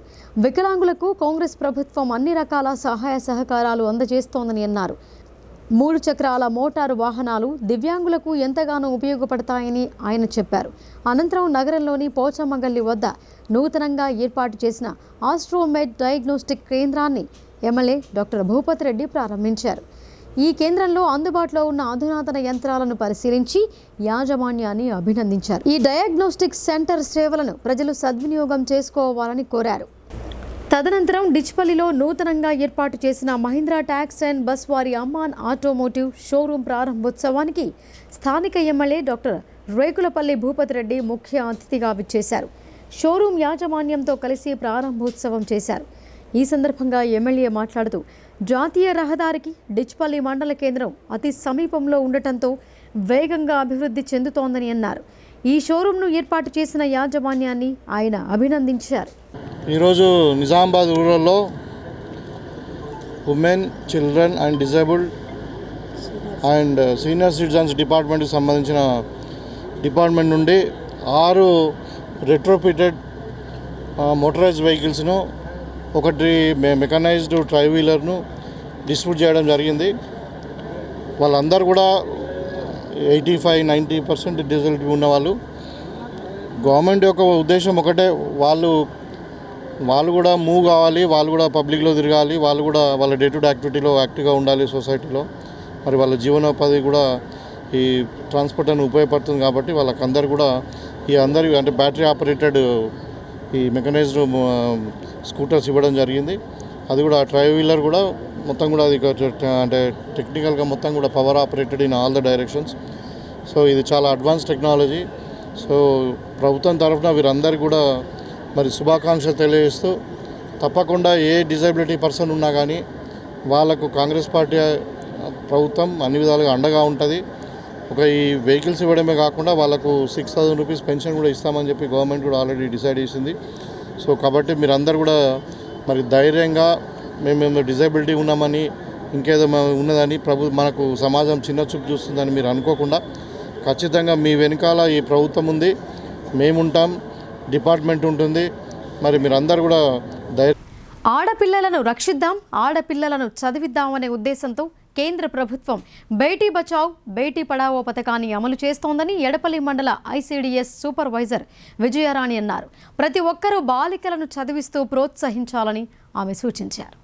వికలాంగులకు కాంగ్రెస్ ప్రభుత్వం అన్ని రకాల సహాయ సహకారాలు అందజేస్తోందని అన్నారు. 3 చక్రాల మోటారు వాహనాలు దివ్యాంగులకు ఎంతగానో ఉపయోగపడతాయని ఆయన చెప్పారు. అనంతరం నగరంలోని పోచమ్మగల్లి వద్ద నూతనంగా ఏర్పాటు చేసిన ఆస్ట్రోమెడ్ డయాగ్నోస్టిక్ కేంద్రాన్ని ఎమ్మెల్యే డాక్టర్ భూపతి రెడ్డి ప్రారంభించారు. ఈ కేంద్రంలో అందుబాటులో ఉన్న అధునాతన యంత్రాలను పరిశీలించి యాజమాన్యాన్ని అభినందించారు. ఈ డయాగ్నోస్టిక్ సెంటర్ సేవలను ప్రజలు సద్వినియోగం చేసుకోవాలని కోరారు. తదనంతరం డిచ్పల్లిలో నూతనంగా ఏర్పాటు చేసిన మహీంద్రా ట్యాక్స్ అండ్ బస్ వారి అమ్మాన్ ఆటోమోటివ్ షోరూం ప్రారంభోత్సవానికి స్థానిక ఎమ్మెల్యే డాక్టర్ రేకులపల్లి భూపతి రెడ్డి ముఖ్య అతిథిగా విచ్చేశారు. షోరూం యాజమాన్యంతో కలిసి ప్రారంభోత్సవం చేశారు. ఈ సందర్భంగా ఎమ్మెల్యే మాట్లాడుతూ జాతీయ రహదారికి డిచ్పల్లి మండల కేంద్రం అతి సమీపంలో ఉండటంతో వేగంగా అభివృద్ధి చెందుతోందని అన్నారు. ఈ షోరూంను ఏర్పాటు చేసిన యాజమాన్యాన్ని ఆయన అభినందించారు. ఈరోజు నిజామాబాద్ రూరల్లో women, children and disabled and senior citizens డిపార్ట్మెంట్కి సంబంధించిన డిపార్ట్మెంట్ నుండి 6 రెట్రోఫిటెడ్ మోటరైజ్డ్ వెహికల్స్ను, 1 మెకనైజ్డ్ ట్రై వీలర్ను డిస్ట్రిబ్యూట్ చేయడం జరిగింది. వాళ్ళందరూ కూడా 85-90% డిజబిలిటీ ఉన్నవాళ్ళు. గవర్నమెంట్ యొక్క ఉద్దేశం ఒకటే, వాళ్ళు కూడా మూవ్ కావాలి, వాళ్ళు కూడా పబ్లిక్లో తిరగాలి, వాళ్ళు కూడా వాళ్ళ డే టు డే యాక్టివిటీలో యాక్టివ్గా ఉండాలి సొసైటీలో. మరి వాళ్ళ జీవనోపాధి కూడా ఈ ట్రాన్స్పోర్ట్ అని ఉపయోగపడుతుంది కాబట్టి వాళ్ళకందరూ కూడా అందరి అంటే బ్యాటరీ ఆపరేటెడ్ ఈ మెకనైజ్డ్ స్కూటర్స్ ఇవ్వడం జరిగింది. అది కూడా ట్రై వీలర్ కూడా మొత్తం కూడా అది అంటే టెక్నికల్గా మొత్తం కూడా power operated in all the directions. So ఇది చాలా అడ్వాన్స్ టెక్నాలజీ. సో ప్రభుత్వం తరఫున వీరందరికీ కూడా మరి శుభాకాంక్షలు తెలియజేస్తూ, తప్పకుండా ఏ డిజబిలిటీ పర్సన్ ఉన్నా కానీ వాళ్ళకు కాంగ్రెస్ పార్టీ ప్రభుత్వం అన్ని విధాలుగా అండగా ఉంటుంది. ఈ వెహికల్స్ ఇవ్వడమే కాకుండా వాళ్ళకు 6,000 రూపీస్ పెన్షన్ కూడా ఇస్తామని చెప్పి గవర్నమెంట్ కూడా ఆల్రెడీ డిసైడ్ చేసింది. సో కాబట్టి మీరందరూ కూడా మరి ధైర్యంగా మేము డిజబిలిటీ ఉన్నామని, ఇంకేదో ఉన్నదని మనకు సమాజం చిన్న చూపు చూస్తుందని మీరు అనుకోకుండా ఖచ్చితంగా మీ వెనకాల ఈ ప్రభుత్వం ఉంది, మేముంటాం, డిపార్ట్మెంట్ ఉంటుంది. మరి మీరందరూ కూడా ఆడపిల్లలను రక్షిద్దాం, ఆడపిల్లలను చదివిద్దామనే ఉద్దేశంతో కేంద్ర ప్రభుత్వం బేటీ బచావ్ బేటీ పడావో పథకాన్ని అమలు చేస్తోందని ఎడపల్లి మండల ఐసీడీఎస్ సూపర్వైజర్ విజయరాణి అన్నారు. ప్రతి ఒక్కరూ బాలికలను చదివిస్తూ ప్రోత్సహించాలని ఆమె సూచించారు.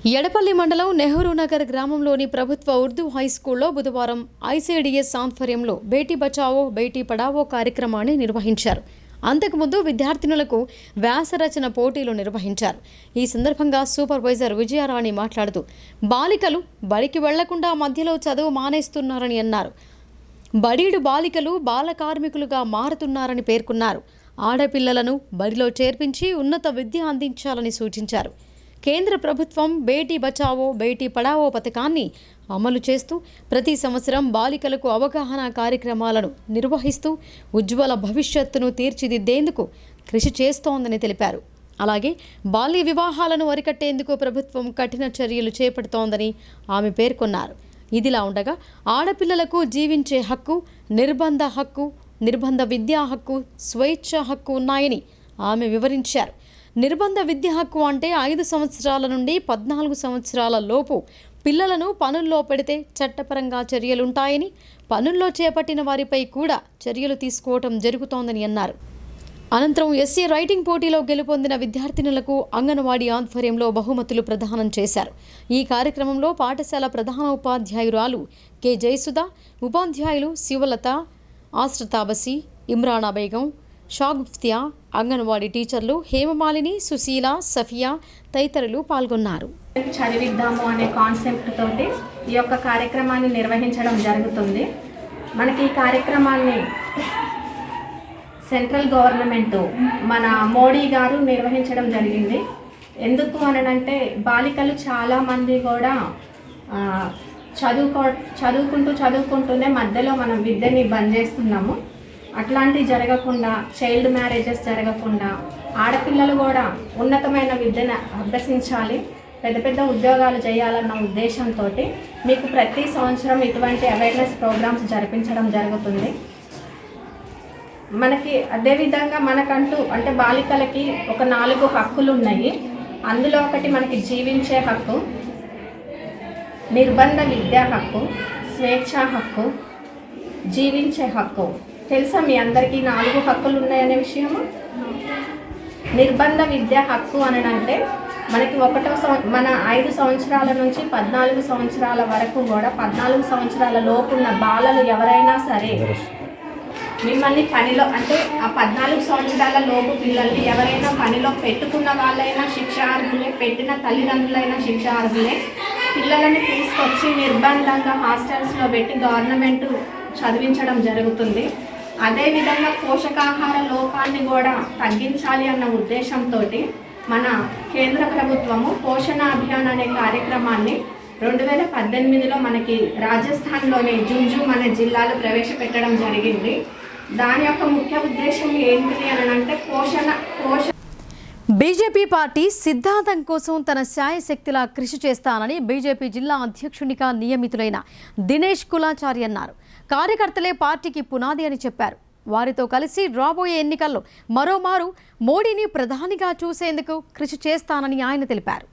ఎడపల్లి మండలం నెహ్రూ నగర్ గ్రామంలోని ప్రభుత్వ ఉర్దూ హైస్కూల్లో బుధవారం ఐసీడీఎస్ ఆధ్వర్యంలో బేటీ బచావో బేటీ పడావో కార్యక్రమాన్ని నిర్వహించారు. అంతకుముందు విద్యార్థినులకు వ్యాసరచన పోటీలు నిర్వహించారు. ఈ సందర్భంగా సూపర్వైజర్ విజయారాణి మాట్లాడుతూ బాలికలు బడికి వెళ్లకుండా మధ్యలో చదువు మానేస్తున్నారని అన్నారు. బడీడు బాలికలు బాల కార్మికులుగా మారుతున్నారని పేర్కొన్నారు. ఆడపిల్లలను బడిలో చేర్పించి ఉన్నత విద్య అందించాలని సూచించారు. కేంద్ర ప్రభుత్వం బేటీ బచావో బేటీ పడావో పథకాన్ని అమలు చేస్తూ ప్రతి సంవత్సరం బాలికలకు అవగాహన కార్యక్రమాలను నిర్వహిస్తూ ఉజ్వల భవిష్యత్తును తీర్చిదిద్దేందుకు కృషి చేస్తోందని తెలిపారు. అలాగే బాల్య వివాహాలను అరికట్టేందుకు ప్రభుత్వం కఠిన చర్యలు చేపడుతోందని ఆమె పేర్కొన్నారు. ఇదిలా ఉండగా ఆడపిల్లలకు జీవించే హక్కు, నిర్బంధ విద్యా హక్కు, స్వేచ్ఛ హక్కు ఉన్నాయని ఆమె వివరించారు. నిర్బంధ విద్య హక్కు అంటే 5 సంవత్సరాల నుండి 14 సంవత్సరాల లోపు పిల్లలను పనుల్లో పెడితే చట్టపరంగా చర్యలుంటాయని, పనుల్లో చేపట్టిన వారిపై కూడా చర్యలు తీసుకోవటం జరుగుతోందని అన్నారు. అనంతరం ఎస్సీ రైటింగ్ పోటీలో గెలుపొందిన విద్యార్థినులకు అంగన్వాడీ ఆధ్వర్యంలో బహుమతులు ప్రదానం చేశారు. ఈ కార్యక్రమంలో పాఠశాల ప్రధాన ఉపాధ్యాయురాలు కె జయసుధ, ఉపాధ్యాయులు శివలత, ఆశ్రతాబసి, ఇమ్రానా బేగం, షాగుఫ్తియా, అంగన్వాడీ టీచర్లు హేమమాలిని, సుశీల, సఫియా తదితరులు పాల్గొన్నారు. చదివిద్దాము అనే కాన్సెప్ట్ తోటి ఈ యొక్క కార్యక్రమాన్ని నిర్వహించడం జరుగుతుంది. మనకి ఈ కార్యక్రమాన్ని సెంట్రల్ గవర్నమెంట్ మన మోడీ గారు నిర్వహించడం జరిగింది. ఎందుకు అనంటే బాలికలు చాలామంది కూడా చదువుకుంటూనే మధ్యలో మనం విద్యని బంద్ చేస్తున్నాము. అట్లాంటివి జరగకుండా, చైల్డ్ మ్యారేజెస్ జరగకుండా ఆడపిల్లలు కూడా ఉన్నతమైన విద్యను అభ్యసించాలి, పెద్ద పెద్ద ఉద్యోగాలు చేయాలన్న ఉద్దేశంతో మీకు ప్రతి సంవత్సరం ఇటువంటి అవేర్నెస్ ప్రోగ్రామ్స్ జరిపించడం జరుగుతుంది. మనకి అదేవిధంగా మనకంటూ అంటే బాలికలకి ఒక 4 హక్కులు ఉన్నాయి. అందులో ఒకటి మనకి జీవించే హక్కు, నిర్బంధ విద్యా హక్కు, స్వేచ్ఛ హక్కు, జీవించే హక్కు. తెలుసా మీ అందరికీ 4 హక్కులు ఉన్నాయనే విషయము? నిర్బంధ విద్యా హక్కు అని అంటే మనకి మన 5 సంవత్సరాల నుంచి 14 సంవత్సరాల వరకు కూడా 14 సంవత్సరాల లోపున్న బాలలు ఎవరైనా సరే మిమ్మల్ని పనిలో అంటే ఆ 14 సంవత్సరాల లోపు పిల్లల్ని ఎవరైనా పనిలో పెట్టుకున్న వాళ్ళైనా శిక్షార్హులే, పెట్టిన తల్లిదండ్రులైనా శిక్షార్హులే. పిల్లలని తీసుకొచ్చి నిర్బంధంగా హాస్టల్స్లో పెట్టి గవర్నమెంట్ చదివించడం జరుగుతుంది. అదేవిధంగా పోషకాహార లోపాన్ని కూడా తగ్గించాలి అన్న ఉద్దేశంతో మన కేంద్ర ప్రభుత్వము పోషణ అభియాన్ అనే కార్యక్రమాన్ని 2018లో మనకి రాజస్థాన్లోని జుంజుమ్ అనే జిల్లాలో ప్రవేశపెట్టడం జరిగింది. దాని యొక్క ముఖ్య ఉద్దేశం ఏంటిది అని అంటే బీజేపీ పార్టీ సిద్ధాంతం కోసం తన శాయశక్తిలా కృషి చేస్తానని బీజేపీ జిల్లా అధ్యక్షునిగా నియమితులైన దినేష్ కులాచారి అన్నారు. కార్యకర్తలే పార్టీకి పునాది అని చెప్పారు. వారితో కలిసి రాబోయే ఎన్నికల్లో మరోమారు మోడీని ప్రధానిగా చూసేందుకు కృషి చేస్తానని ఆయన తెలిపారు.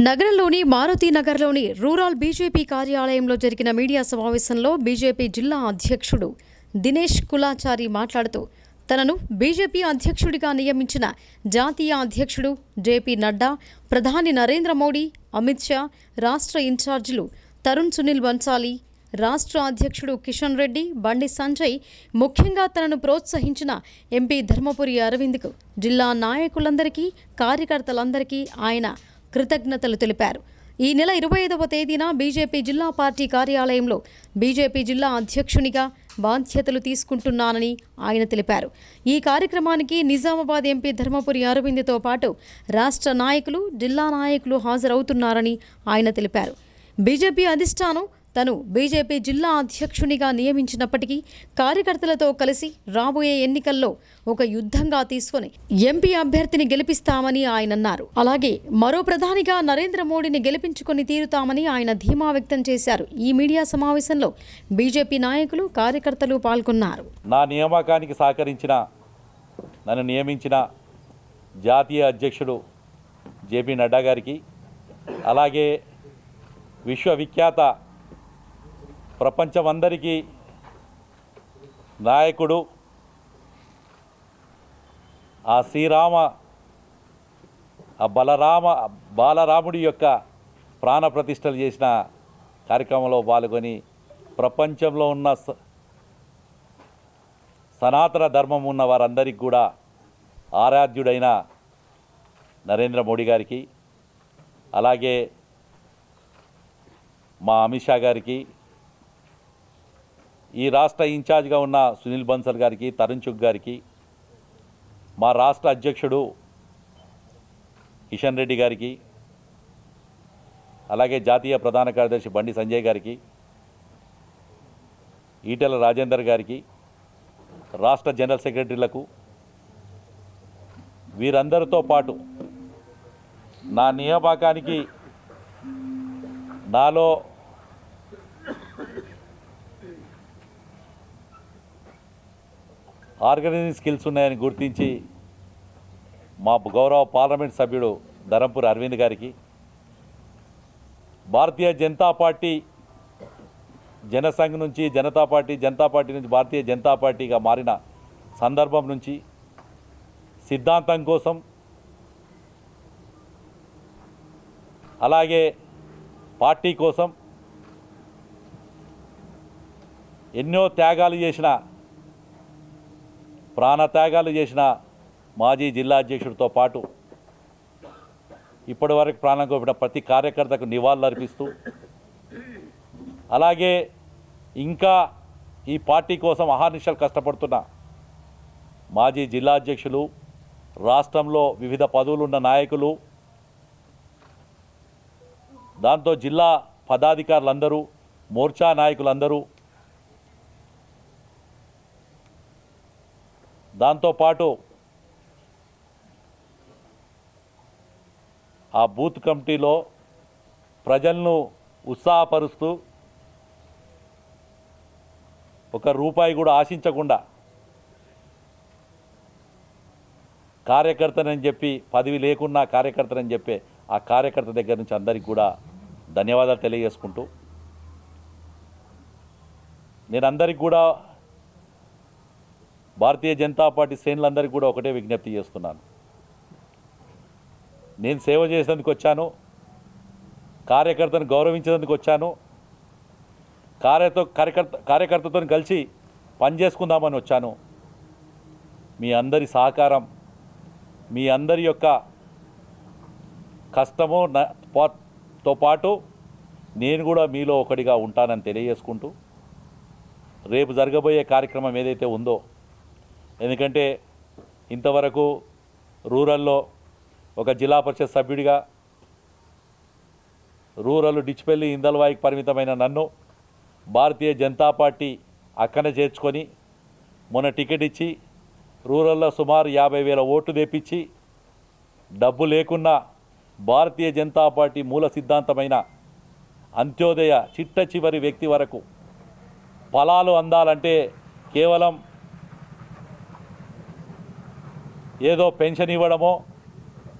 నగరంలోని మారుతీనగర్లోని రూరల్ బీజేపీ కార్యాలయంలో జరిగిన మీడియా సమావేశంలో బీజేపీ జిల్లా అధ్యక్షుడు దినేష్ కులాచారి మాట్లాడుతూ తనను బీజేపీ అధ్యక్షుడిగా నియమించిన జాతీయ అధ్యక్షుడు జేపీ నడ్డా, ప్రధాని నరేంద్ర మోడీ, అమిత్ షా, రాష్ట్ర ఇన్ఛార్జీలు తరుణ్ సునీల్ బన్సాలి, రాష్ట్ర అధ్యక్షుడు కిషన్ రెడ్డి, బండి సంజయ్, ముఖ్యంగా తనను ప్రోత్సహించిన ఎంపీ ధర్మపురి అరవింద్కు, జిల్లా నాయకులందరికీ, కార్యకర్తలందరికీ ఆయన కృతజ్ఞతలు తెలిపారు. ఈ నెల 25వ తేదీన బీజేపీ జిల్లా పార్టీ కార్యాలయంలో బీజేపీ జిల్లా అధ్యక్షునిగా బాధ్యతలు తీసుకుంటున్నానని ఆయన తెలిపారు. ఈ కార్యక్రమానికి నిజామాబాద్ ఎంపీ ధర్మపురి అరవింద్తో పాటు రాష్ట్ర నాయకులు, జిల్లా నాయకులు హాజరవుతున్నారని ఆయన తెలిపారు. బీజేపీ అధిష్టానం తను బీజేపీ జిల్లా అధ్యక్షునిగా నియమించినప్పటికీ కార్యకర్తలతో కలిసి రాబోయే ఎన్నికల్లో ఒక యుద్ధంగా తీసుకుని ఎంపీ అభ్యర్థిని గెలిపిస్తామని ఆయన అన్నారు. అలాగే మరో ప్రధానిగా నరేంద్ర మోడీని గెలిపించుకొని తీరుతామని ఆయన ధీమా వ్యక్తం చేశారు. ఈ మీడియా సమావేశంలో బీజేపీ నాయకులు, కార్యకర్తలు పాల్గొన్నారు. నా నియామకానికి సహకరించిన, నన్ను నియమించిన జాతీయ అధ్యక్షుడు జేపీ నడ్డా గారికి, అలాగే విశ్వవిఖ్యాత ప్రపంచమందరికీ నాయకుడు ఆ బాలరాముడి యొక్క ప్రాణప్రతిష్టలు చేసిన కార్యక్రమంలో పాల్గొని ప్రపంచంలో ఉన్న సనాతన ధర్మం ఉన్న వారందరికీ కూడా ఆరాధ్యుడైన నరేంద్ర మోడీ గారికి, అలాగే మా అమిత్ షా గారికి, ఈ రాష్ట్ర ఇన్ఛార్జ్గా ఉన్న సునీల్ బన్సల్ గారికి, తరుణ్ చుగ్ గారికి, మా రాష్ట్ర అధ్యక్షుడు కిషన్ రెడ్డి గారికి, అలాగే జాతీయ ప్రధాన కార్యదర్శి బండి సంజయ్ గారికి, ఈటెల రాజేందర్ గారికి, రాష్ట్ర జనరల్ సెక్రటరీలకు, వీరందరితో పాటు నా నియామకానికి నాలో ఆర్గనైజింగ్ స్కిల్స్ ఉన్నాయని గుర్తించి మా గౌరవ పార్లమెంట్ సభ్యుడు ధరంపూర్ అరవింద్ గారికి, భారతీయ జనతా పార్టీ జనసంఘ్ నుంచి జనతా పార్టీ నుంచి భారతీయ జనతా పార్టీగా మారిన సందర్భం నుంచి సిద్ధాంతం కోసం, అలాగే పార్టీ కోసం ఎన్నో త్యాగాలు చేసిన, ప్రాణత్యాగాలు చేసిన మాజీ జిల్లా అధ్యక్షుడితో పాటు ఇప్పటి వరకు ప్రాణం కోల్పోయిన ప్రతి కార్యకర్తకు నివాళులు అర్పిస్తూ, అలాగే ఇంకా ఈ పార్టీ కోసం అహర్నిశలు కష్టపడుతున్న మాజీ జిల్లా అధ్యక్షులు, రాష్ట్రంలో వివిధ పదవులున్న నాయకులు, దాంతో జిల్లా పదాధికారులందరూ, మోర్చా నాయకులందరూ, దాంతోపాటు ఆ బూత్ కమిటీలో ప్రజలను ఉత్సాహపరుస్తూ ఒక రూపాయి కూడా ఆశించకుండా కార్యకర్తనని చెప్పి, పదవి లేకున్నా కార్యకర్తనని చెప్పే ఆ కార్యకర్త దగ్గర నుంచి అందరికీ కూడా ధన్యవాదాలు తెలియజేసుకుంటూ, నేను అందరికీ కూడా భారతీయ జనతా పార్టీ శ్రేణులందరికీ కూడా ఒకటే విజ్ఞప్తి చేస్తున్నాను. నేను సేవ చేసేందుకు వచ్చాను, కార్యకర్తను గౌరవించేందుకు వచ్చాను, కార్యకర్తతో కలిసి పనిచేసుకుందామని వచ్చాను. మీ అందరి సహకారం, మీ అందరి యొక్క కష్టముతో పాటు నేను కూడా మీలో ఒకటిగా ఉంటానని తెలియజేసుకుంటూ, రేపు జరగబోయే కార్యక్రమం ఏదైతే ఉందో, ఎందుకంటే ఇంతవరకు రూరల్లో ఒక జిల్లా పరిషత్ సభ్యుడిగా రూరల్ డిచ్పల్లి ఇందల్వాయికి పరిమితమైన నన్ను భారతీయ జనతా పార్టీ అక్కనే చేర్చుకొని మొన్న టికెట్ ఇచ్చి రూరల్లో సుమారు 50,000 ఓట్లు తెప్పించి, డబ్బు లేకున్నా భారతీయ జనతా పార్టీ మూల సిద్ధాంతమైన అంత్యోదయ చిట్ట చివరి వ్యక్తి వరకు ఫలాలు అందాలంటే కేవలం ఏదో పెన్షన్ ఇవ్వడమో,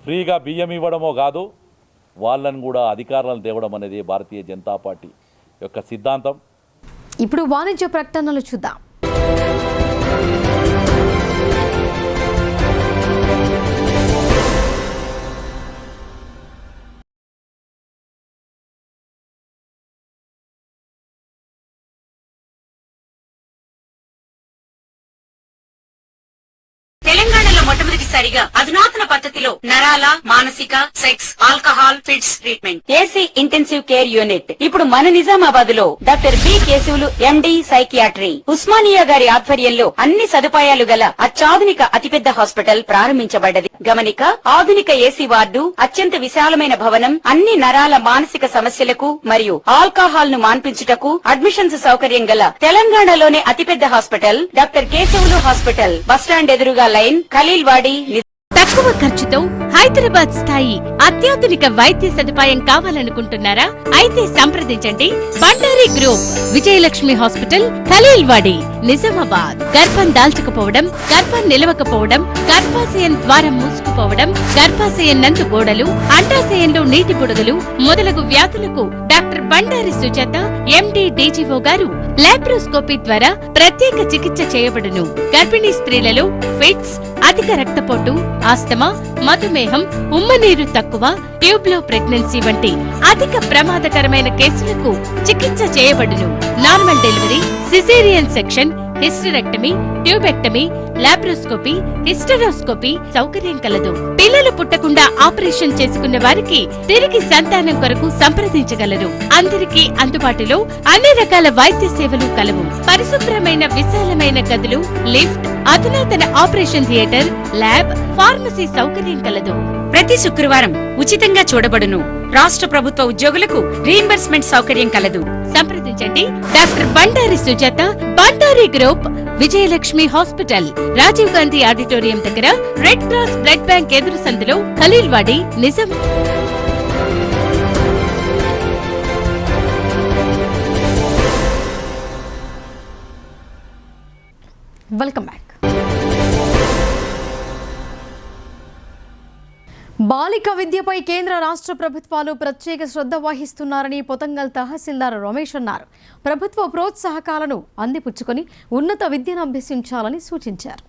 ఫ్రీగా బియ్యం ఇవ్వడమో కాదు, వాళ్ళని కూడా అధికారాలను తేవడం అనేది భారతీయ జనతా పార్టీ యొక్క సిద్ధాంతం. ఇప్పుడు వాణిజ్య ప్రకటనలు చూద్దాం. తెలంగాణలో మొట్టమొదటిసారిగా అధునాతన పద్ధతిలో నరాల, మానసిక, sex, alcohol, fits treatment, AC intensive care unit ఇప్పుడు మన నిజామాబాద్ లో doctor B Keshavulu MD psychiatry, Osmania గారి ఆధ్వర్యంలో అన్ని సదుపాయాలు గల అత్యాధునిక అతిపెద్ద హాస్పిటల్ ప్రారంభించబడ్డది. గమనిక, ఆధునిక ఏసీ వార్డు, అత్యంత విశాలమైన భవనం, అన్ని నరాల మానసిక సమస్యలకు మరియు ఆల్కహాల్ ను మాన్పించుటకు అడ్మిషన్స్ సౌకర్యం గల తెలంగాణలోనే అతిపెద్ద hospital doctor Keshavulu hospital, bus stand ఎదురుగా లైన్, ఖలీల్వాడి. తక్కువ ఖర్చుతో హైదరాబాద్ స్థాయి అత్యాధునిక వైద్య సదుపాయం కావాలనుకుంటున్నారా? అయితే సంప్రదించండి బండారి గ్రూప్, విజయలక్ష్మి హాస్పిటల్, ఖలీల్వాడి, నిజామాబాద్. గర్భం దాల్చకపోవడం, గర్భం నిలవకపోవడం, గర్భాశయం ద్వారం మూసుకుపోవడం, గర్భాశయం నందు గోడలు, అండాశయంలో నీటి బుడగలు మొదలగు వ్యాధులకు డాక్టర్ బండారి సుజాత ఎండి డీజీఓ గారు లాప్రోస్కోపీ ద్వారా ప్రత్యేక చికిత్స చేయబడును. గర్భిణీ స్త్రీలలో ఫిట్స్, అధిక రక్తపోటు, ఆస్తమా మధుమేహం, ఉమ్మనీరు తక్కువ, ట్యూబ్లో ప్రెగ్నెన్సీ వంటి అధిక ప్రమాదకరమైన కేసులకు చికిత్స చేయబడును. Normal delivery, caesarean section, hysterectomy, tubectomy, laparoscopy, hysteroscopy సౌకర్యం కలదు. పిల్లలు పుట్టకుండా ఆపరేషన్ చేసుకున్న వారికి తిరిగి సంతానం కొరకు సంప్రదించగలరు. అందరికీ అందుబాటులో అన్ని రకాల వైద్య సేవలు కలవు. పరిశుభ్రమైన విశాలమైన గదులు, లిఫ్ట్, అధునాతన ఆపరేషన్ థియేటర్, ల్యాబ్, ఫార్మసీ సౌకర్యం కలదు. ప్రతి శుక్రవారం ఉచితంగా చూడబడును. రాష్ట్ర ప్రభుత్వ ఉద్యోగులకు రీయింబర్స్మెంట్ సౌకర్యం కలదు. సంప్రదించండి doctor Bandari Sujatha, Bandari group, Vijayalakshmi hospital, Rajiv Gandhi auditorium దగ్గర, రెడ్ క్రాస్ బ్లడ్ బ్యాంక్ ఎదురు సందులో, ఖలీల్వాడి, నిజాం. Welcome back. బాలిక విద్యపై కేంద్ర రాష్ట్ర ప్రభుత్వాలు ప్రత్యేక శ్రద్ధ వహిస్తున్నారని పొతంగల్ తహసీల్దార్ రమేష్ అన్నారు. ప్రభుత్వ ప్రోత్సాహకాలను అందిపుచ్చుకొని ఉన్నత విద్యను అభ్యసించాలని సూచించారు.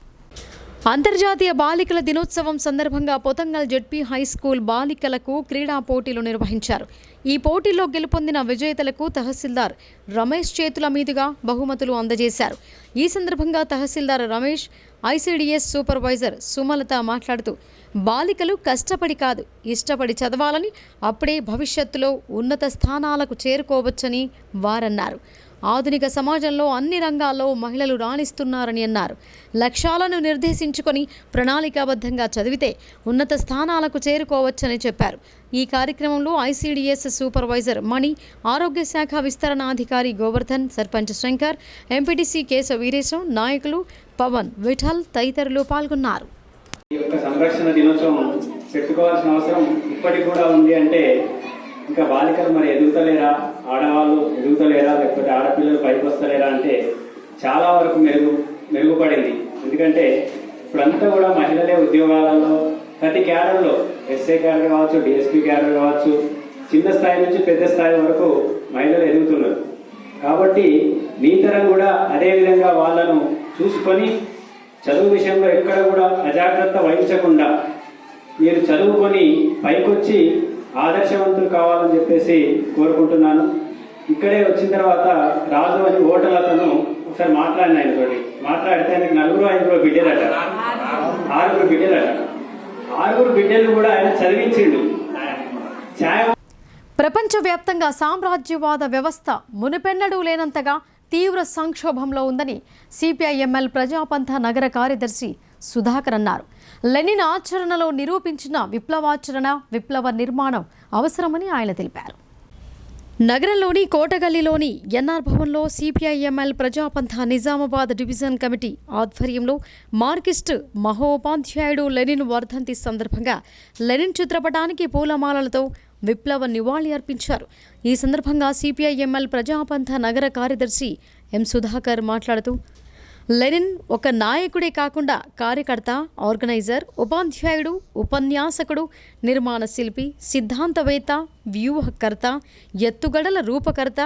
అంతర్జాతీయ బాలికల దినోత్సవం సందర్భంగా పొతంగల్ జెడ్పీ హై స్కూల్ బాలికలకు క్రీడా పోటీలు నిర్వహించారు. ఈ పోటీల్లో గెలుపొందిన విజేతలకు తహసీల్దార్ రమేష్ చేతుల మీదుగా బహుమతులు అందజేశారు. ఈ సందర్భంగా తహసీల్దార్ రమేష్, ఐసీడీఎస్ సూపర్వైజర్ సుమలత మాట్లాడుతూ బాలికలు కష్టపడి కాదు ఇష్టపడి చదవాలని, అప్పుడే భవిష్యత్తులో ఉన్నత స్థానాలకు చేరుకోవచ్చని వారన్నారు. ఆధునిక సమాజంలో అన్ని రంగాల్లో మహిళలు రాణిస్తున్నారని అన్నారు. లక్ష్యాలను నిర్దేశించుకొని ప్రణాళికాబద్ధంగా చదివితే ఉన్నత స్థానాలకు చేరుకోవచ్చని చెప్పారు. ఈ కార్యక్రమంలో ఐసీడీఎస్ సూపర్వైజర్ మణి, ఆరోగ్య శాఖ విస్తరణాధికారి గోవర్ధన్, సర్పంచ్ శంకర్, ఎంపీటీసీ కేశ వీరేశం, నాయకులు పవన్, విఠల్ తదితరులు పాల్గొన్నారు. ఈ యొక్క సంరక్షణ దినోత్సవం పెట్టుకోవాల్సిన అవసరం ఇప్పటికి కూడా ఉంది. అంటే ఇంకా బాలికలు మరి ఎదుగుతలేరా, ఆడవాళ్ళు ఎదుగుతలేరా, లేకపోతే ఆడపిల్లలు పైకి వస్తలేరా అంటే చాలా వరకు మెరుగుపడింది. ఎందుకంటే ఇప్పుడంతా కూడా మహిళలే ఉద్యోగాలలో ప్రతి క్యాడర్లో, ఎస్ఏ క్యాడర్ కావచ్చు, డిఎస్పీ క్యాడర్ కావచ్చు, చిన్న స్థాయి నుంచి పెద్ద స్థాయి వరకు మహిళలు ఎదుగుతున్నారు. కాబట్టి మీ తరం కూడా అదే విధంగా వాళ్ళను చూసుకొని చదువు విషయంలో ఎక్కడ కూడా అజాగ్రత్త వహించకుండా మీరు చదువుకొని పైకొచ్చి ఆదర్శవంతులు కావాలని చెప్పేసి కోరుకుంటున్నాను. ఇక్కడే వచ్చిన తర్వాత రాజు అని హోటల్ అతను ఒకసారి మాట్లాడిన ఆయనతోటి మాట్లాడితే ఆయనకి 4-5 బిడ్డలట, 6 బిడ్డలట. 6 బిడ్డలు కూడా ఆయన చదివించిండు. ప్రపంచవ్యాప్తంగా సామ్రాజ్యవాద వ్యవస్థ మునుపెన్నడూ లేనంతగా తీవ్ర సంక్షోభంలో ఉందని సిపిఐఎంఎల్ ప్రజాపంథ నగర కార్యదర్శి సుధాకర్ అన్నారు. లెనిన్ ఆచరణలో నిరూపించిన విప్లవాచరణ, విప్లవ నిర్మాణం అవసరమని ఆయన తెలిపారు. నగరంలోని కోటగల్లీలోని ఎన్ఆర్ భవన్లో సిపిఐఎంఎల్ ప్రజాపంథ నిజామాబాద్ డివిజన్ కమిటీ ఆధ్వర్యంలో మార్కిస్ట్ మహోపాధ్యాయుడు లెనిన్ వర్ధంతి సందర్భంగా లెనిన్ చిత్రపటానికి పూలమాలలతో విప్లవ నివాళి అర్పించారు. ఈ సందర్భంగా సిపిఐఎంఎల్ ప్రజాపంథ నగర కార్యదర్శి ఎం సుధాకర్ మాట్లాడుతూ లెనిన్ ఒక నాయకుడే కాకుండా కార్యకర్త, ఆర్గనైజర్, ఉపాధ్యాయుడు, ఉపన్యాసకుడు, నిర్మాణ శిల్పి, సిద్ధాంతవేత్త, వ్యూహకర్త, ఎత్తుగడల రూపకర్త,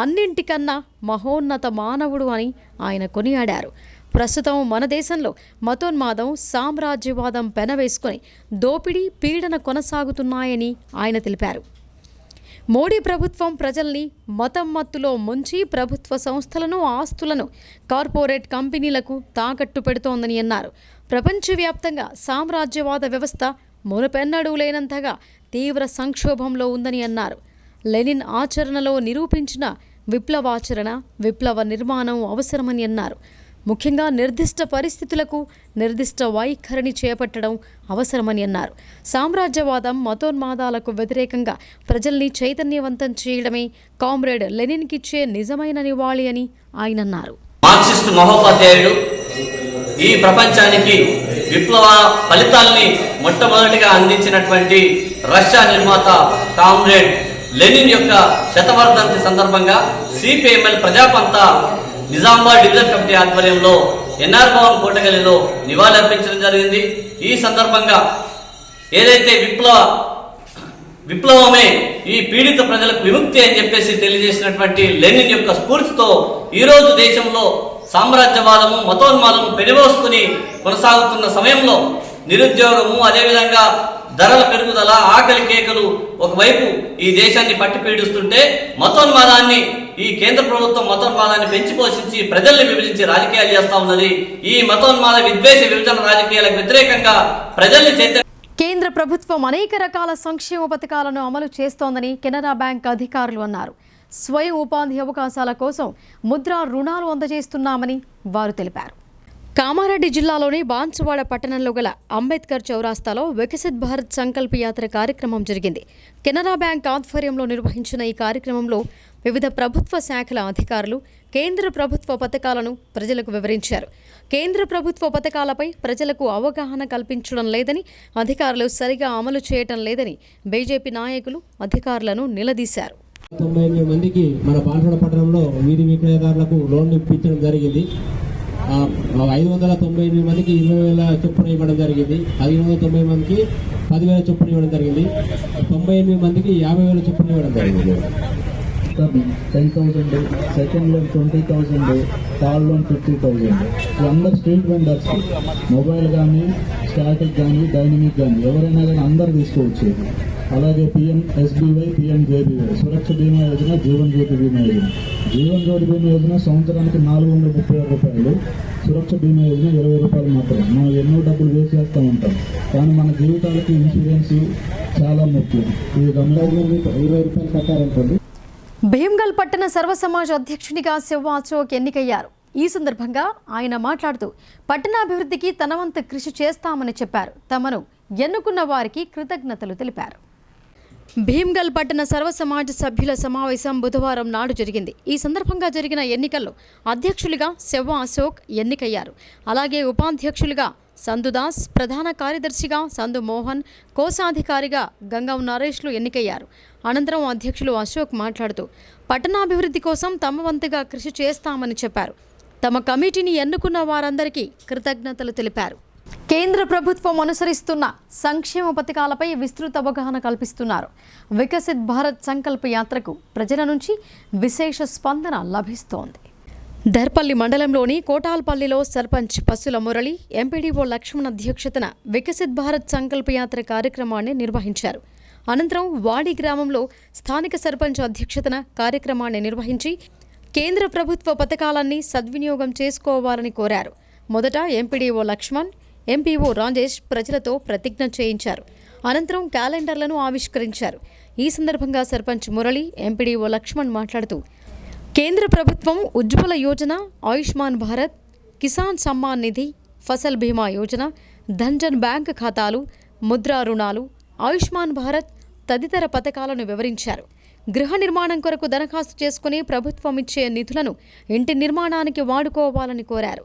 అన్నింటికన్నా మహోన్నత మానవుడు అని ఆయన కొనియాడారు. ప్రస్తుతం మన దేశంలో మతోన్మాదం, సామ్రాజ్యవాదం పెనవేసుకొని దోపిడీ, పీడన కొనసాగుతున్నాయని ఆయన తెలిపారు. మోడీ ప్రభుత్వం ప్రజల్ని మతం మత్తులో ముంచి ప్రభుత్వ సంస్థలను, ఆస్తులను కార్పొరేట్ కంపెనీలకు తాకట్టు పెడుతోందని అన్నారు. ప్రపంచవ్యాప్తంగా సామ్రాజ్యవాద వ్యవస్థ మునుపెన్నడూ లేనంతగా తీవ్ర సంక్షోభంలో ఉందని అన్నారు. లెనిన్ ఆచరణలో నిరూపించిన విప్లవాచరణ, విప్లవ నిర్మాణం అవసరమని అన్నారు. ముఖ్యంగా నిర్దిష్ట పరిస్థితులకు నిర్దిష్ట వైఖరిని చేపట్టడం అవసరమని అన్నారు. సామ్రాజ్యవాదం, మతోన్మాదాలకు వ్యతిరేకంగా ప్రజల్ని చైతన్యవంతం చేయడమే కామ్రేడ్ లెనిన్కిచ్చే నిజమైన నివాళి అని ఆయన అన్నారు. మార్క్సిస్ట్ మహోపాధ్యాయుడు ఈ ప్రపంచానికి విప్లవ ఫలితాల్ని మొట్టమొదటిగా అందించినటువంటి రష్యా నిర్మాత కామ్రేడ్ లెనిన్ యొక్క శతవర్ధంతి సందర్భంగా సిపిఐఎంఎల్ ప్రజాపంథ నిజామాబాద్ డివిజన్ కమిటీ ఆధ్వర్యంలో ఎన్ఆర్ భవన్ కోటగల్లీలో నివాళులర్పించడం జరిగింది. ఈ సందర్భంగా ఏదైతే విప్లవమే ఈ పీడిత ప్రజలకు విముక్తి అని చెప్పేసి తెలియజేసినటువంటి లెనిన్ యొక్క స్ఫూర్తితో ఈరోజు దేశంలో సామ్రాజ్యవాదము, మతోన్మాదము పెనుమోసుకుని కొనసాగుతున్న సమయంలో నిరుద్యోగము, అదేవిధంగా ధరల పెరుగుదల, ఆకలి కేకలు ఒకవైపు ఈ దేశాన్ని పట్టి పీడిస్తుంటే మతోన్మాదాన్ని ఈ కేంద్ర ప్రభుత్వం మతోన్మాదాన్ని పెంచి పోషించి ప్రజల్ని విభజించి రాజకీయాలు చేస్తా ఉన్నది. ఈ మతోన్మాద విద్వేష విభజన రాజకీయాలకు వ్యతిరేకంగా ప్రజల్ని చైతన్య కేంద్ర ప్రభుత్వం అనేక రకాల సంక్షేమ పథకాలను అమలు చేస్తోందని కెనరా బ్యాంక్ అధికారులు అన్నారు. స్వయం ఉపాధి అవకాశాల కోసం ముద్రా రుణాలు అందజేస్తున్నామని వారు తెలిపారు. కామారెడ్డి జిల్లాలోని బాన్సువాడ పట్టణంలో గల అంబేద్కర్ చౌరాస్తాలో వికసిత్ భారత్ సంకల్ప యాత్ర కార్యక్రమం జరిగింది. కెనరా బ్యాంక్ ఆధ్వర్యంలో నిర్వహించిన ఈ కార్యక్రమంలో వివిధ ప్రభుత్వ శాఖల అధికారులు కేంద్ర ప్రభుత్వ పథకాలను ప్రజలకు వివరించారు. కేంద్ర ప్రభుత్వ పథకాలపై ప్రజలకు అవగాహన కల్పించడం లేదని, అధికారులు సరిగా అమలు చేయటం లేదని బీజేపీ నాయకులు అధికారులను నిలదీశారు. 98 మందికి మన బాన్సువాడ పట్టణంలో వీధి విక్రయదారులకు లోన్లు ఇప్పించడం జరిగింది. 598 మందికి 20,000 చొప్పున ఇవ్వడం జరిగింది. 1590 మందికి 10,000 చొప్పున ఇవ్వడం జరిగింది. 98 మందికి 50,000 చొప్పున ఇవ్వడం జరిగింది. 10,000, సెకండ్ లోన్ 20,000, థర్డ్ లోన్ 50,000. అందరు స్ట్రీట్ వెండర్స్ మొబైల్ కానీ, స్టాటిక్ కానీ, డైనమిక్ కానీ ఎవరైనా కానీ అందరు తీసుకోవచ్చు. అలాగే PMSBY, PMJBY, సురక్ష బీమా యోజన, జీవన్ జ్యోతి బీమా యోజన. జీవన్ జ్యోతి బీమా యోజన సంవత్సరానికి 436 రూపాయలు, సురక్ష బీమా యోజన 20 రూపాయలు మాత్రమే. మనం ఎన్నో డబ్బులు వేస్ట్ చేస్తూ ఉంటాం, కానీ మన జీవితాలకి ఇన్సూరెన్స్ చాలా ముఖ్యం. ఈ 20 రూపాయలు కట్టారనుకోండి. భీమ్గల్ పట్టణ సర్వ సమాజ్ అధ్యక్షునిగా శివ అశోక్ ఎన్నికయ్యారు. ఈ సందర్భంగా ఆయన మాట్లాడుతూ పట్టణాభివృద్ధికి తన వంతు కృషి చేస్తామని చెప్పారు. తమను ఎన్నుకున్న వారికి కృతజ్ఞతలు తెలిపారు. భీమ్గల్ పట్టణ సర్వ సమాజ్ సభ్యుల సమావేశం బుధవారం నాడు జరిగింది. ఈ సందర్భంగా జరిగిన ఎన్నికల్లో అధ్యక్షులుగా శివ అశోక్ ఎన్నికయ్యారు. అలాగే ఉపాధ్యక్షులుగా సందుదాస్, ప్రధాన కార్యదర్శిగా సందు మోహన్, కోశాధికారిగా గంగం నరేష్లు ఎన్నికయ్యారు. అనంతరం అధ్యక్షులు అశోక్ మాట్లాడుతూ పట్టణాభివృద్ధి కోసం తమ వంతుగా కృషి చేస్తామని చెప్పారు. తమ కమిటీని ఎన్నుకున్న వారందరికీ కృతజ్ఞతలు తెలిపారు. కేంద్ర ప్రభుత్వం అనుసరిస్తున్న సంక్షేమ పథకాలపై విస్తృత అవగాహన కల్పిస్తున్నారు. వికసిత్ భారత్ సంకల్ప యాత్రకు ప్రజల నుంచి విశేష స్పందన లభిస్తోంది. దర్పల్లి మండలంలోని కోటాల్పల్లిలో సర్పంచ్ పసుల మురళి, ఎంపీడీఓ లక్ష్మణ్ అధ్యక్షతన వికసిత్ భారత్ సంకల్ప యాత్ర కార్యక్రమాన్ని నిర్వహించారు. అనంతరం వాడి గ్రామంలో స్థానిక సర్పంచ్ అధ్యక్షతన కార్యక్రమాన్ని నిర్వహించి కేంద్ర ప్రభుత్వ పథకాలన్నీ సద్వినియోగం చేసుకోవాలని కోరారు. మొదట ఎంపీడీఓ లక్ష్మణ్, ఎంపీఓ రాజేష్ ప్రజలతో ప్రతిజ్ఞ చేయించారు. అనంతరం క్యాలెండర్లను ఆవిష్కరించారు. ఈ సందర్భంగా సర్పంచ్ మురళి, ఎంపీడీఓ లక్ష్మణ్ మాట్లాడుతూ కేంద్ర ప్రభుత్వం ఉజ్వల యోజన, ఆయుష్మాన్ భారత్, కిసాన్ సమ్మాన్ నిధి, ఫసల్ బీమా యోజన, ధన్జన్ బ్యాంక్ ఖాతాలు, ముద్రా రుణాలు, ఆయుష్మాన్ భారత్ తదితర పథకాలను వివరించారు. గృహ నిర్మాణం కొరకు దరఖాస్తు చేసుకుని ప్రభుత్వం ఇచ్చే నిధులను ఇంటి నిర్మాణానికి వాడుకోవాలని కోరారు.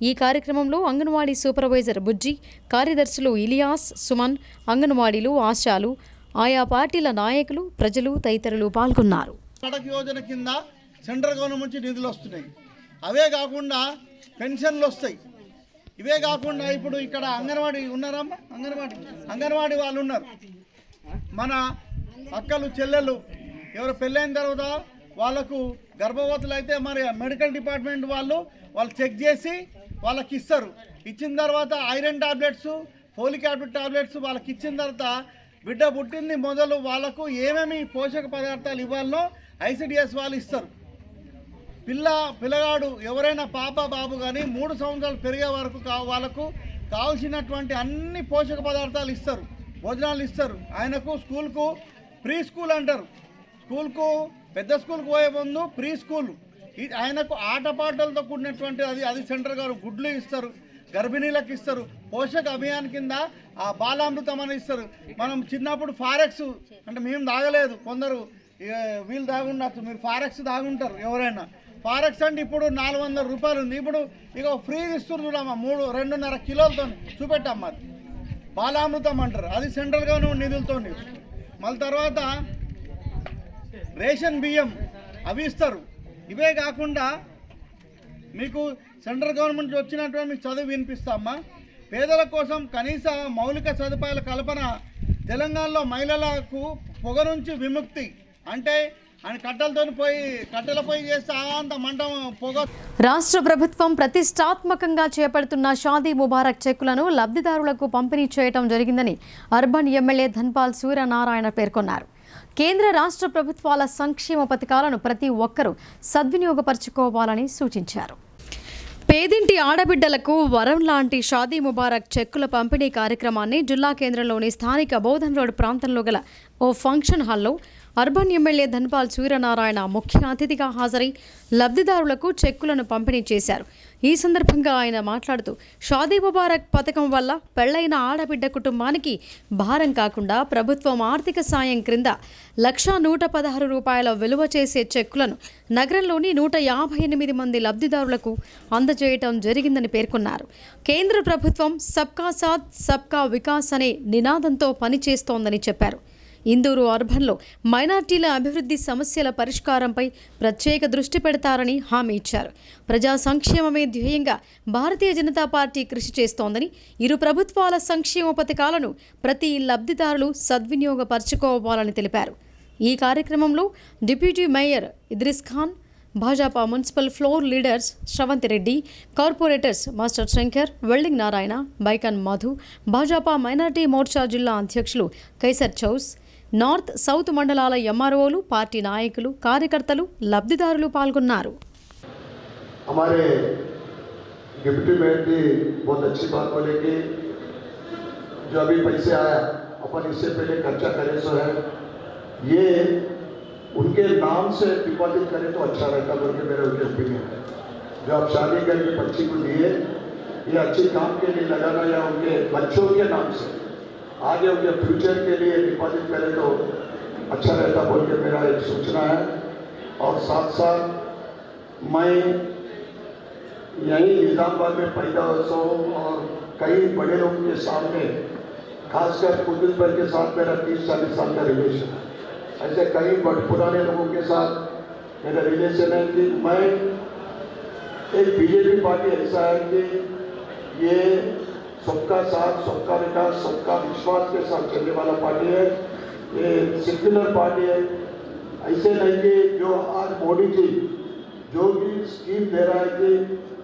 ఈ కార్యక్రమంలో అంగన్వాడీ సూపర్వైజర్ బుజ్జి, కార్యదర్శులు ఇలియాస్, సుమన్, అంగన్వాడీలు, ఆశాలు, ఆయా పార్టీల నాయకులు, ప్రజలు తదితరులు పాల్గొన్నారు. సడక్ యోజన కింద సెంట్రల్ గవర్నమెంట్ నుంచి నిధులు వస్తున్నాయి. అవే కాకుండా పెన్షన్లు వస్తాయి. ఇవే కాకుండా ఇప్పుడు ఇక్కడ అంగన్వాడీ ఉన్నారమ్మా, అంగన్వాడీ వాళ్ళు ఉన్నారు. మన అక్కలు, చెల్లెలు ఎవరు పెళ్ళైన తర్వాత వాళ్ళకు గర్భవతులు అయితే మరి మెడికల్ డిపార్ట్మెంట్ వాళ్ళు చెక్ చేసి వాళ్ళకి ఇస్తారు. ఇచ్చిన తర్వాత iron tablets, folic acid tablets వాళ్ళకి ఇచ్చిన తర్వాత బిడ్డ పుట్టింది మొదలు వాళ్ళకు ఏమేమి పోషక పదార్థాలు ఇవ్వాలనో ఐసిడిఎస్ వాళ్ళు ఇస్తారు. పిల్లగాడు ఎవరైనా పాప బాబు కానీ 3 సంవత్సరాలు పెరిగే వరకు వాళ్ళకు కావాల్సినటువంటి అన్ని పోషక పదార్థాలు ఇస్తారు, భోజనాలు ఇస్తారు. ఆయనకు స్కూల్కు ప్రీ స్కూల్ అంటారు. స్కూల్కు పెద్ద స్కూల్కి పోయే ముందు ప్రీ స్కూల్. ఆయనకు ఆటపాటలతో కూడినటువంటి అది సెంటర్ గారు గుడ్లు ఇస్తారు, గర్భిణీలకు ఇస్తారు. పోషక అభియాన్ కింద ఆ బాలామృతం అని ఇస్తారు. మనం చిన్నప్పుడు ఫారెక్స్ అంటే మేము తాగలేదు, కొందరు వీళ్ళు తాగుండొచ్చు, మీరు ఫారెక్స్ తాగుంటారు ఎవరైనా. ఫారెక్స్ అంటే ఇప్పుడు 400 రూపాయలు ఉంది. ఇప్పుడు ఇక ఫ్రీ ఇస్తారు చూడమ్మా, 2.5 కిలోలతో చూపెట్టమ్మా. అది బాలామృతం అంటారు, అది సెంట్రల్ గవర్నమెంట్ నిధులతో. మళ్ళీ తర్వాత రేషన్ బియ్యం అవి ఇస్తారు. ఇవే కాకుండా మీకు సెంట్రల్ గవర్నమెంట్ వచ్చినటువంటి మీకు చదువు వినిపిస్తామా. పేదల కోసం కనీస మౌలిక సదుపాయాల కల్పన. తెలంగాణలో మహిళలకు పొగ నుంచి విముక్తి అంటే ఆయన కట్టెల పొయ్యి చేస్తే అంత మంట పొగ. రాష్ట్ర ప్రభుత్వం ప్రతిష్టాత్మకంగా చేపడుతున్న షాదీ ముబారక్ చెక్కులను లబ్ధిదారులకు పంపిణీ చేయడం జరిగిందని అర్బన్ ఎమ్మెల్యే ధన్పాల్ సూర్యనారాయణ పేర్కొన్నారు. కేంద్ర రాష్ట్ర ప్రభుత్వాల సంక్షేమ పథకాలను ప్రతి ఒక్కరూ సద్వినియోగపరచుకోవాలని సూచించారు. పేదింటి ఆడబిడ్డలకు వరం లాంటి షాదీ ముబారక్ చెక్కుల పంపిణీ కార్యక్రమాన్ని జిల్లా కేంద్రంలోని స్థానిక బోధన్ రోడ్ ప్రాంతంలో గల ఓ ఫంక్షన్ హాల్లో అర్బన్ ఎమ్మెల్యే ధన్పాల్ సూర్యనారాయణ ముఖ్య అతిథిగా హాజరై లబ్ధిదారులకు చెక్కులను పంపిణీ చేశారు. ఈ సందర్భంగా ఆయన మాట్లాడుతూ షాదీ ముబారక్ పథకం వల్ల పెళ్లైన ఆడబిడ్డ కుటుంబానికి భారం కాకుండా ప్రభుత్వం ఆర్థిక సాయం క్రింద 1,116 రూపాయల విలువ చేసే చెక్కులను నగరంలోని 158 మంది లబ్ధిదారులకు అందజేయటం జరిగిందని పేర్కొన్నారు. కేంద్ర ప్రభుత్వం సబ్కా సాథ్ సబ్కా వికాస్ అనే నినాదంతో పనిచేస్తోందని చెప్పారు. ఇందూరు అర్బన్లో మైనార్టీల అభివృద్ధి సమస్యల పరిష్కారంపై ప్రత్యేక దృష్టి పెడతారని హామీ ఇచ్చారు. ప్రజా సంక్షేమమే ధ్యేయంగా భారతీయ జనతా పార్టీ కృషి చేస్తోందని, ఇరు ప్రభుత్వాల సంక్షేమ పథకాలను ప్రతి లబ్ధిదారులు సద్వినియోగపరచుకోవాలని తెలిపారు. ఈ కార్యక్రమంలో deputy mayor Idris Khan, Bhajapa municipal floor leaders Sravanthi Reddy, corporators master Shankar, welding Narayana, బైకన్ మధు, భాజపా మైనార్టీ మోర్చా జిల్లా అధ్యక్షులు కైసర్ చౌస్, నార్త్ సౌత్ మండలాల ఎంఆర్ఓలు, పార్టీ నాయకులు, కార్యకర్తలు, లబ్ధిదారులు పాల్గొన్నారు. हमारे डिप्टी मेयर की बहुत अच्छी बात बोले कि जो अभी पैसे आया अपन इससे पहले खर्चा करें सो है ये उनके नाम से डिपॉजिट करें तो अच्छा रहता बोल के मेरे उनके ओपिनियन है. जो आप शादी करके बच्ची को दिए ये अच्छी काम के लिए लगाना या उनके बच्चों के नाम से आगे उनके फ्यूचर के लिए डिपॉजिट करें तो अच्छा रहता बोल के मेरा एक सूचना है. और साथ साथ मैं यहीं निज़ामबाद में पैदा हुआ और कई बड़े लोगों के सामने खासकर कुतुब भाई के साथ मेरा 30-40 साल का रिलेशन है. ऐसे कई पुराने लोगों के साथ मेरा रिलेशन है कि मैं एक बीजेपी पार्टी ऐसा है कि ये सबका साथ सबका विकास सबका विश्वास के साथ चलने वाला पार्टी है. ये सेक्युलर पार्टी है. ऐसे नहीं कि जो आज मोदी जी जो भी स्कीम दे रहा है कि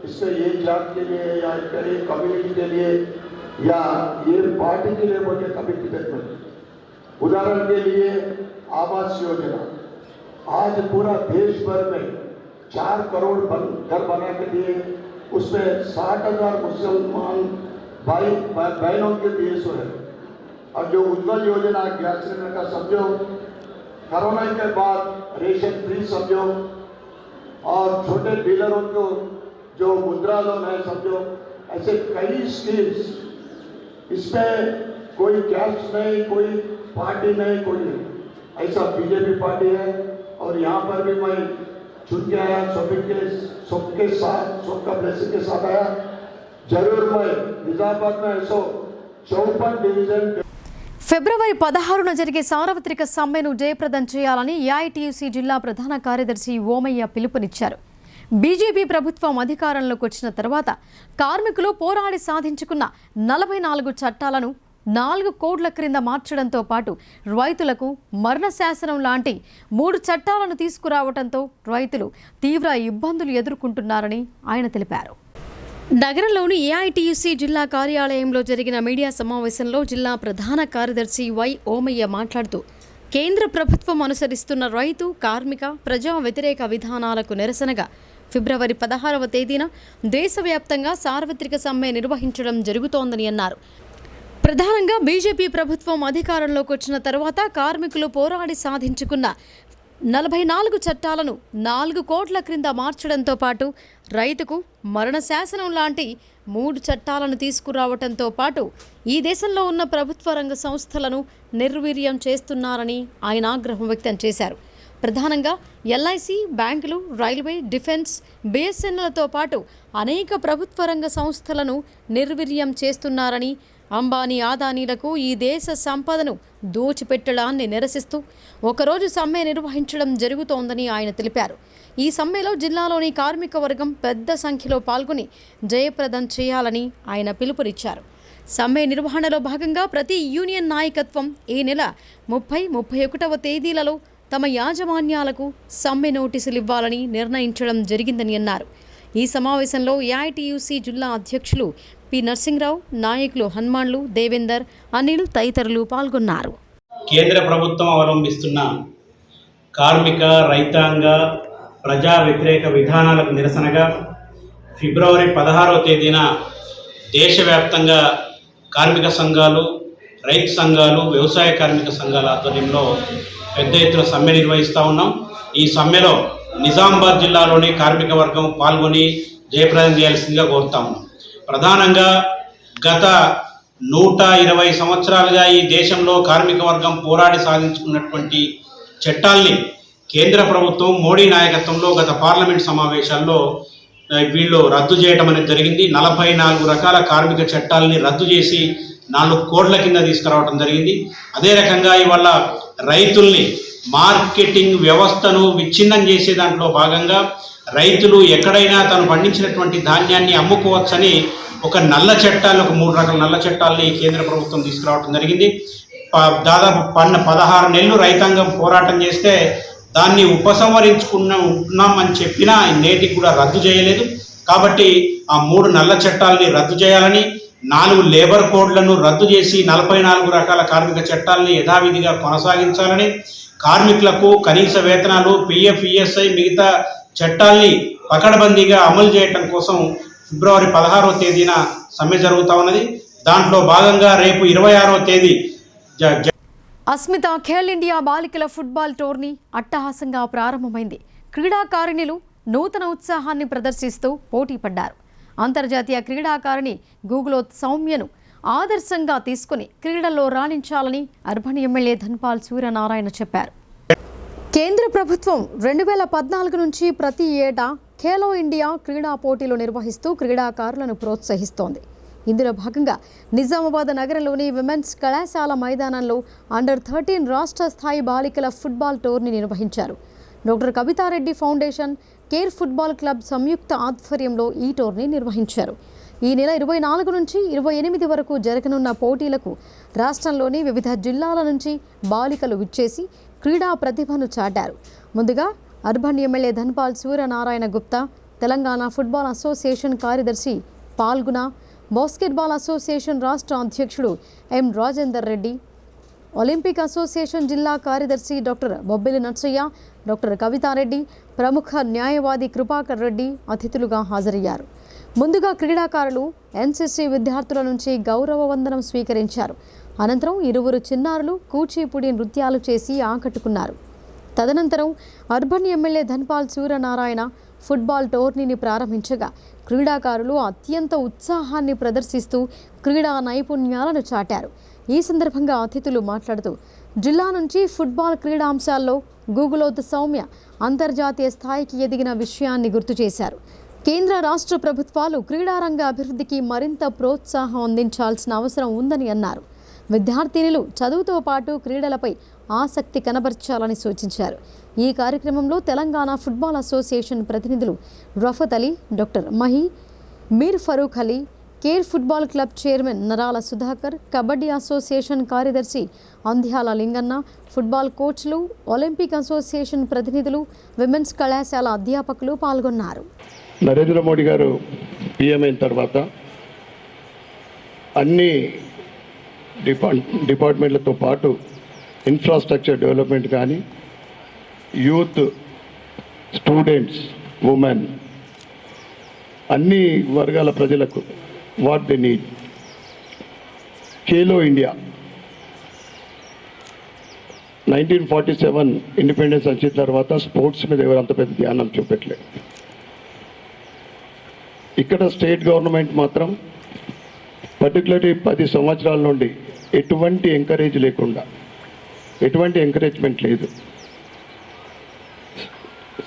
इसमें ये जात के लिए या कई कम्युनिटी के लिए या ये पार्टी के लिए बोले कभी टिकट में. उदाहरण के लिए आवास योजना आज पूरा देश भर में 4 करोड़ घर बना के दिए. उसमें 60,000 मुसलमान भाई बहनों के दिए सो है. और जो उज्ज्वल योजना गैस सिलेंडर का समझो, कोरोना के बाद रेशन फ्री समझो, और छोटे डीलरों को जो मुद्रा लोन है समझो. ऐसे कई स्कीम्स इसमें कोई कैश नहीं, कोई पार्टी नहीं, कोई नहीं. ऐसा बीजेपी पार्टी है. और यहाँ पर भी मैं चुन के आया, सबके साथ सबका ब्लेसिंग के साथ आया. जरूर मैं निजामाबाद में 154 डिवीजन. ఫిబ్రవరి 16న జరిగే సార్వత్రిక సమ్మెను జయప్రదం చేయాలని ఏఐటీయూసీ జిల్లా ప్రధాన కార్యదర్శి ఓమయ్య పిలుపునిచ్చారు. బీజేపీ ప్రభుత్వం అధికారంలోకి వచ్చిన తర్వాత కార్మికులు పోరాడి సాధించుకున్న 44 చట్టాలను 4 కోడ్ల క్రింద మార్చడంతో పాటు రైతులకు మరణ శాసనం లాంటి 3 చట్టాలను తీసుకురావడంతో రైతులు తీవ్ర ఇబ్బందులు ఎదుర్కొంటున్నారని ఆయన తెలిపారు. నగరంలోని ఏఐటీయూసీ జిల్లా కార్యాలయంలో జరిగిన మీడియా సమావేశంలో జిల్లా ప్రధాన కార్యదర్శి వై ఓమయ్య మాట్లాడుతూ కేంద్ర ప్రభుత్వం అనుసరిస్తున్న రైతు, కార్మిక, ప్రజా వ్యతిరేక విధానాలకు నిరసనగా ఫిబ్రవరి 16వ తేదీన దేశవ్యాప్తంగా సార్వత్రిక సమ్మె నిర్వహించడం జరుగుతోందని అన్నారు. ప్రధానంగా బీజేపీ ప్రభుత్వం అధికారంలోకి వచ్చిన తర్వాత కార్మికులు పోరాడి సాధించుకున్న 44 చట్టాలను 4 కోట్ల క్రింద మార్చడంతో పాటు రైతుకు మరణ శాసనం లాంటి 3 చట్టాలను తీసుకురావడంతో పాటు ఈ దేశంలో ఉన్న ప్రభుత్వ రంగ సంస్థలను నిర్వీర్యం చేస్తున్నారని ఆయన ఆగ్రహం వ్యక్తం చేశారు. ప్రధానంగా ఎల్ఐసి, బ్యాంకులు, రైల్వే, డిఫెన్స్, బిఎస్ఎన్ఎల్తో పాటు అనేక ప్రభుత్వ రంగ సంస్థలను నిర్వీర్యం చేస్తున్నారని, అంబానీ, ఆదానీలకు ఈ దేశ సంపదను దోచిపెట్టడాన్ని నిరసిస్తూ ఒకరోజు సమ్మె నిర్వహించడం జరుగుతోందని ఆయన తెలిపారు. ఈ సమ్మెలో జిల్లాలోని కార్మిక వర్గం పెద్ద సంఖ్యలో పాల్గొని జయప్రదం చేయాలని ఆయన పిలుపునిచ్చారు. సమ్మె నిర్వహణలో భాగంగా ప్రతి యూనియన్ నాయకత్వం ఈ నెల 30, 31వ తేదీలలో తమ యాజమాన్యాలకు సమ్మె నోటీసులు ఇవ్వాలని నిర్ణయించడం జరిగిందని అన్నారు. ఈ సమావేశంలో ఏఐటీయూసీ జిల్లా అధ్యక్షులు పి నరసింహరావు, నాయకులు హనుమాన్లు, దేవేందర్, అనిల్ తదితరులు పాల్గొన్నారు. కేంద్ర ప్రభుత్వం అవలంబిస్తున్న కార్మిక, రైతాంగ, ప్రజా వ్యతిరేక విధానాలకు నిరసనగా ఫిబ్రవరి 16వ తేదీన దేశవ్యాప్తంగా కార్మిక సంఘాలు, రైతు సంఘాలు, వ్యవసాయ కార్మిక సంఘాల ఆధ్వర్యంలో పెద్ద ఎత్తున సమ్మె నిర్వహిస్తూ ఉన్నాం. ఈ సమ్మెలో నిజామాబాద్ జిల్లాలోని కార్మిక వర్గం పాల్గొని జయప్రదం చేయాల్సిందిగా కోరుతా ఉన్నాం. ప్రధానంగా గత 120 సంవత్సరాలుగా ఈ దేశంలో కార్మిక వర్గం పోరాడి సాధించుకున్నటువంటి చట్టాల్ని కేంద్ర ప్రభుత్వం మోడీ నాయకత్వంలో గత పార్లమెంట్ సమావేశాల్లో వీళ్ళు రద్దు చేయడం అనేది జరిగింది. 44 రకాల కార్మిక చట్టాలని రద్దు చేసి 4 కోట్ల కింద తీసుకురావడం జరిగింది. అదే రకంగా ఇవాళ రైతుల్ని మార్కెటింగ్ వ్యవస్థను విచ్ఛిన్నం చేసే దాంట్లో భాగంగా రైతులు ఎక్కడైనా తను పండించినటువంటి ధాన్యాన్ని అమ్ముకోవచ్చని ఒక నల్ల చట్టాలు, ఒక 3 రకాల నల్ల చట్టాలని కేంద్ర ప్రభుత్వం తీసుకురావడం జరిగింది. దాదాపు 16 నెలలు రైతాంగం పోరాటం చేస్తే దాన్ని ఉపసంహరించుకున్నామని చెప్పినా నేటికి కూడా రద్దు చేయలేదు. కాబట్టి ఆ 3 నల్ల చట్టాలని రద్దు చేయాలని, 4 లేబర్ కోడ్లను రద్దు చేసి 44 రకాల కార్మిక చట్టాలని యథావిధిగా కొనసాగించాలని, కార్మికులకు కనీస వేతనాలు, పిఎఫ్, ఈఎస్ఐ మిగతా చట్టాల్ని పకడ్బందీగా అమలు చేయటం కోసం ఫిబ్రవరి 16వ తేదీన సమ్మె జరుగుతూ ఉన్నది. దాంట్లో భాగంగా రేపు 26వ తేదీ అస్మిత ఖేల్ ఇండియా బాలికల ఫుట్బాల్ టోర్నీ అట్టహాసంగా ప్రారంభమైంది. క్రీడాకారిణులు నూతన ఉత్సాహాన్ని ప్రదర్శిస్తూ పోటీ పడ్డారు. అంతర్జాతీయ క్రీడాకారిణి గూగులోత్ సౌమ్యను ఆదర్శంగా తీసుకుని క్రీడల్లో రాణించాలని అర్బన్ ఎమ్మెల్యే ధన్పాల్ సూర్యనారాయణ చెప్పారు. కేంద్ర ప్రభుత్వం 2014 నుంచి ప్రతి ఏటా ఖేలో ఇండియా క్రీడా పోటీలు నిర్వహిస్తూ క్రీడాకారులను ప్రోత్సహిస్తోంది. ఇందులో భాగంగా నిజామాబాద్ నగరంలోని విమెన్స్ కళాశాల మైదానంలో అండర్-13 రాష్ట్ర స్థాయి బాలికల ఫుట్బాల్ టోర్నీ నిర్వహించారు. Doctor Kavitha Reddy foundation, care football club సంయుక్త ఆధ్వర్యంలో ఈ టోర్నీ నిర్వహించారు. ఈ నెల 24 నుంచి 28 వరకు జరగనున్న పోటీలకు రాష్ట్రంలోని వివిధ జిల్లాల నుంచి బాలికలు విచ్చేసి క్రీడా ప్రతిభను చాటారు. ముందుగా urban MLA Dhanpal Suryanarayana Gupta, Telangana football association కార్యదర్శి పాల్గొన, బాస్కెట్బాల్ అసోసియేషన్ రాష్ట్ర అధ్యక్షుడు ఎం రాజేందర్ రెడ్డి, ఒలింపిక్ అసోసియేషన్ జిల్లా కార్యదర్శి డాక్టర్ బొబ్బిలి నర్సయ్య, డాక్టర్ కవితారెడ్డి, ప్రముఖ న్యాయవాది కృపాకర్ రెడ్డి అతిథులుగా హాజరయ్యారు. ముందుగా క్రీడాకారులు ఎన్సీసీ విద్యార్థుల నుంచి గౌరవ వందనం స్వీకరించారు. అనంతరం ఇరువురు చిన్నారులు కూచిపూడి నృత్యాలు చేసి ఆకట్టుకున్నారు. తదనంతరం urban MLA Dhanpal Suryanarayana football టోర్నీని ప్రారంభించగా క్రీడాకారులు అత్యంత ఉత్సాహాన్ని ప్రదర్శిస్తూ క్రీడా నైపుణ్యాలను చాటారు. ఈ సందర్భంగా అతిథులు మాట్లాడుతూ జిల్లా నుంచి ఫుట్బాల్ క్రీడాంశాల్లో గూగులోత్ సౌమ్య అంతర్జాతీయ స్థాయికి ఎదిగిన విషయాన్ని గుర్తు చేశారు. కేంద్ర రాష్ట్ర ప్రభుత్వాలు క్రీడారంగ అభివృద్ధికి మరింత ప్రోత్సాహం అందించాల్సిన అవసరం ఉందని అన్నారు. విద్యార్థినులు చదువుతో పాటు క్రీడలపై ఆసక్తి కనబర్చాలని సూచించారు. ఈ కార్యక్రమంలో తెలంగాణ ఫుట్బాల్ అసోసియేషన్ ప్రతినిధులు Rafat Ali, doctor Mahi, Mir Farooq Ali, care football club chairman Narala Sudhakar, kabaddi association కార్యదర్శి అంధ్యాల లింగన్న, ఫుట్బాల్ కోచ్లు, ఒలింపిక్ అసోసియేషన్ ప్రతినిధులు, విమెన్స్ కళాశాల అధ్యాపకులు పాల్గొన్నారు. నరేంద్ర మోడీ గారు పీఎం అయిన తర్వాత అన్ని డిపార్ట్మెంట్లతో పాటు ఇన్ఫ్రాస్ట్రక్చర్ డెవలప్మెంట్ కానీ, యూత్, స్టూడెంట్స్, ఉమెన్, అన్ని వర్గాల ప్రజలకు what they need. Khelo India 1947 independence వచ్చిన తర్వాత స్పోర్ట్స్ మీద ఎవరంత పెద్ద ధ్యానం చూపెట్టలేదు. ఇక్కడ స్టేట్ గవర్నమెంట్ మాత్రం పర్టికులర్లీ 10 సంవత్సరాల నుండి ఎటువంటి ఎంకరేజ్ లేకుండా, ఎటువంటి ఎంకరేజ్మెంట్ లేదు.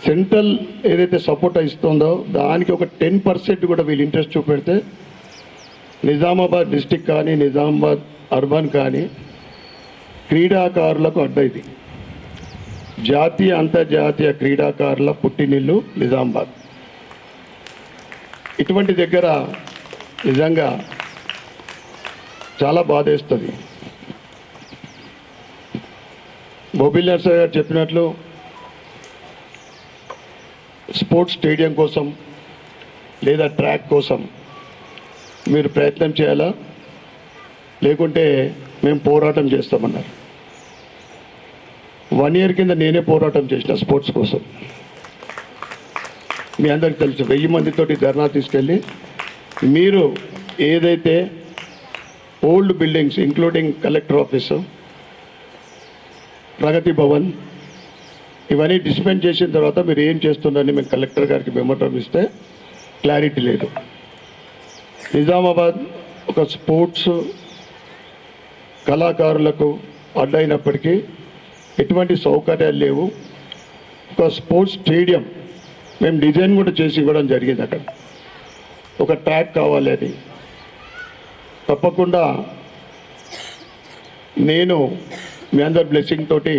సెంట్రల్ ఏదైతే సపోర్ట్ ఇస్తుందో దానికి ఒక 10% కూడా వీళ్ళు ఇంట్రెస్ట్ చూపెడితే నిజామాబాద్ డిస్టిక్ కానీ, నిజామాబాద్ అర్బన్ కానీ క్రీడాకారులకు అడ్డైంది. జాతీయ అంతర్జాతీయ క్రీడాకారుల పుట్టినిల్లు నిజామాబాద్. ఇటువంటి దగ్గర నిజంగా చాలా బాధేస్తుంది. బొబిల్ నర్సయ్య గారు చెప్పినట్లు స్పోర్ట్స్ స్టేడియం కోసం లేదా ట్రాక్ కోసం మీరు ప్రయత్నం చేయాలా, లేకుంటే మేము పోరాటం చేస్తామన్నారు. 1 year కింద నేనే పోరాటం చేసిన స్పోర్ట్స్ కోసం. మీ అందరికి తెలుసు, 1000 మందితోటి ధర్నా తీసుకెళ్ళి మీరు ఏదైతే old buildings including collector office, Pragathi Bhavan ఇవన్నీ డిస్పెండ్ చేసిన తర్వాత మీరు ఏం చేస్తున్నారని మేము కలెక్టర్ గారికి మెమోటం ఇస్తే క్లారిటీ లేదు. నిజామాబాద్ ఒక స్పోర్ట్స్ కళాకారులకు అడ్డైనప్పటికీ ఎటువంటి సౌకర్యాలు లేవు. ఒక స్పోర్ట్స్ స్టేడియం మేము డిజైన్ కూడా చేసి ఇవ్వడం జరిగింది. అక్కడ ఒక ట్రాక్ కావాలి అని తప్పకుండా నేను మీ అందరి బ్లెస్సింగ్ తోటి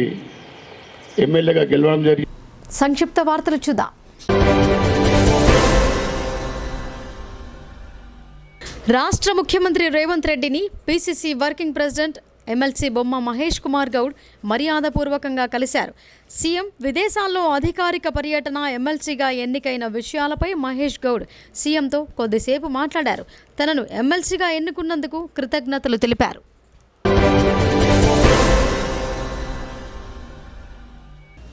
ఎమ్మెల్యేగా గెలవడం జరిగింది. సంక్షిప్త వార్తలు చూద్దాం. రాష్ట్ర ముఖ్యమంత్రి రేవంత్ రెడ్డిని పిసిసి వర్కింగ్ ప్రెసిడెంట్ ఎమ్మెల్సీ బొమ్మ మహేష్ కుమార్ గౌడ్ మర్యాదపూర్వకంగా కలిశారు. సీఎం విదేశాల్లో అధికారిక పర్యటన, ఎమ్మెల్సీగా ఎన్నికైన విషయాలపై మహేష్ గౌడ్ సీఎంతో కొద్దిసేపు మాట్లాడారు. తనను ఎమ్మెల్సీగా ఎన్నుకున్నందుకు కృతజ్ఞతలు తెలిపారు.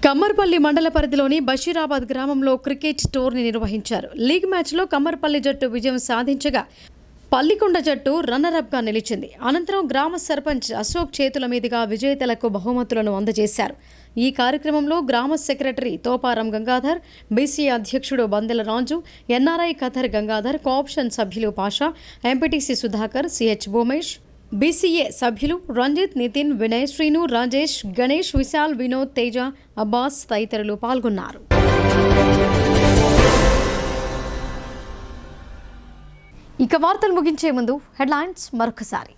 కమ్మర్పల్లి మండల పరిధిలోని బషీరాబాద్ గ్రామంలో క్రికెట్ టోర్నీ నిర్వహించారు. లీగ్ మ్యాచ్లో కమ్మర్పల్లి జట్టు విజయం సాధించగా పల్లికొండ జట్టు రన్నరప్గా నిలిచింది. అనంతరం గ్రామ సర్పంచ్ అశోక్ చేతుల మీదుగా విజేతలకు బహుమతులను అందజేశారు. ఈ కార్యక్రమంలో గ్రామ సెక్రటరీ తోపారం గంగాధర్, బీసీ అధ్యక్షుడు బందెల రాజు, ఎన్ఆర్ఐ ఖదర్ గంగాధర్, కోఆప్షన్ సభ్యులు Pasha, MPTC Sudhakar, CH Bhoomesh, BCA సభ్యులు రంజిత్, నితిన్, వినయ్, శ్రీను, రాజేష్, గణేష్, విశాల్, వినోద్, తేజ, అబ్బాస్ తదితరులు పాల్గొన్నారు. ఇక వార్తలు ముగించే ముందు హెడ్లైన్స్ మరొకసారి.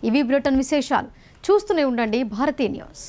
ఇవి బ్రిటన్ విశేషాలు. చూస్తూనే ఉండండి భారతీ న్యూస్.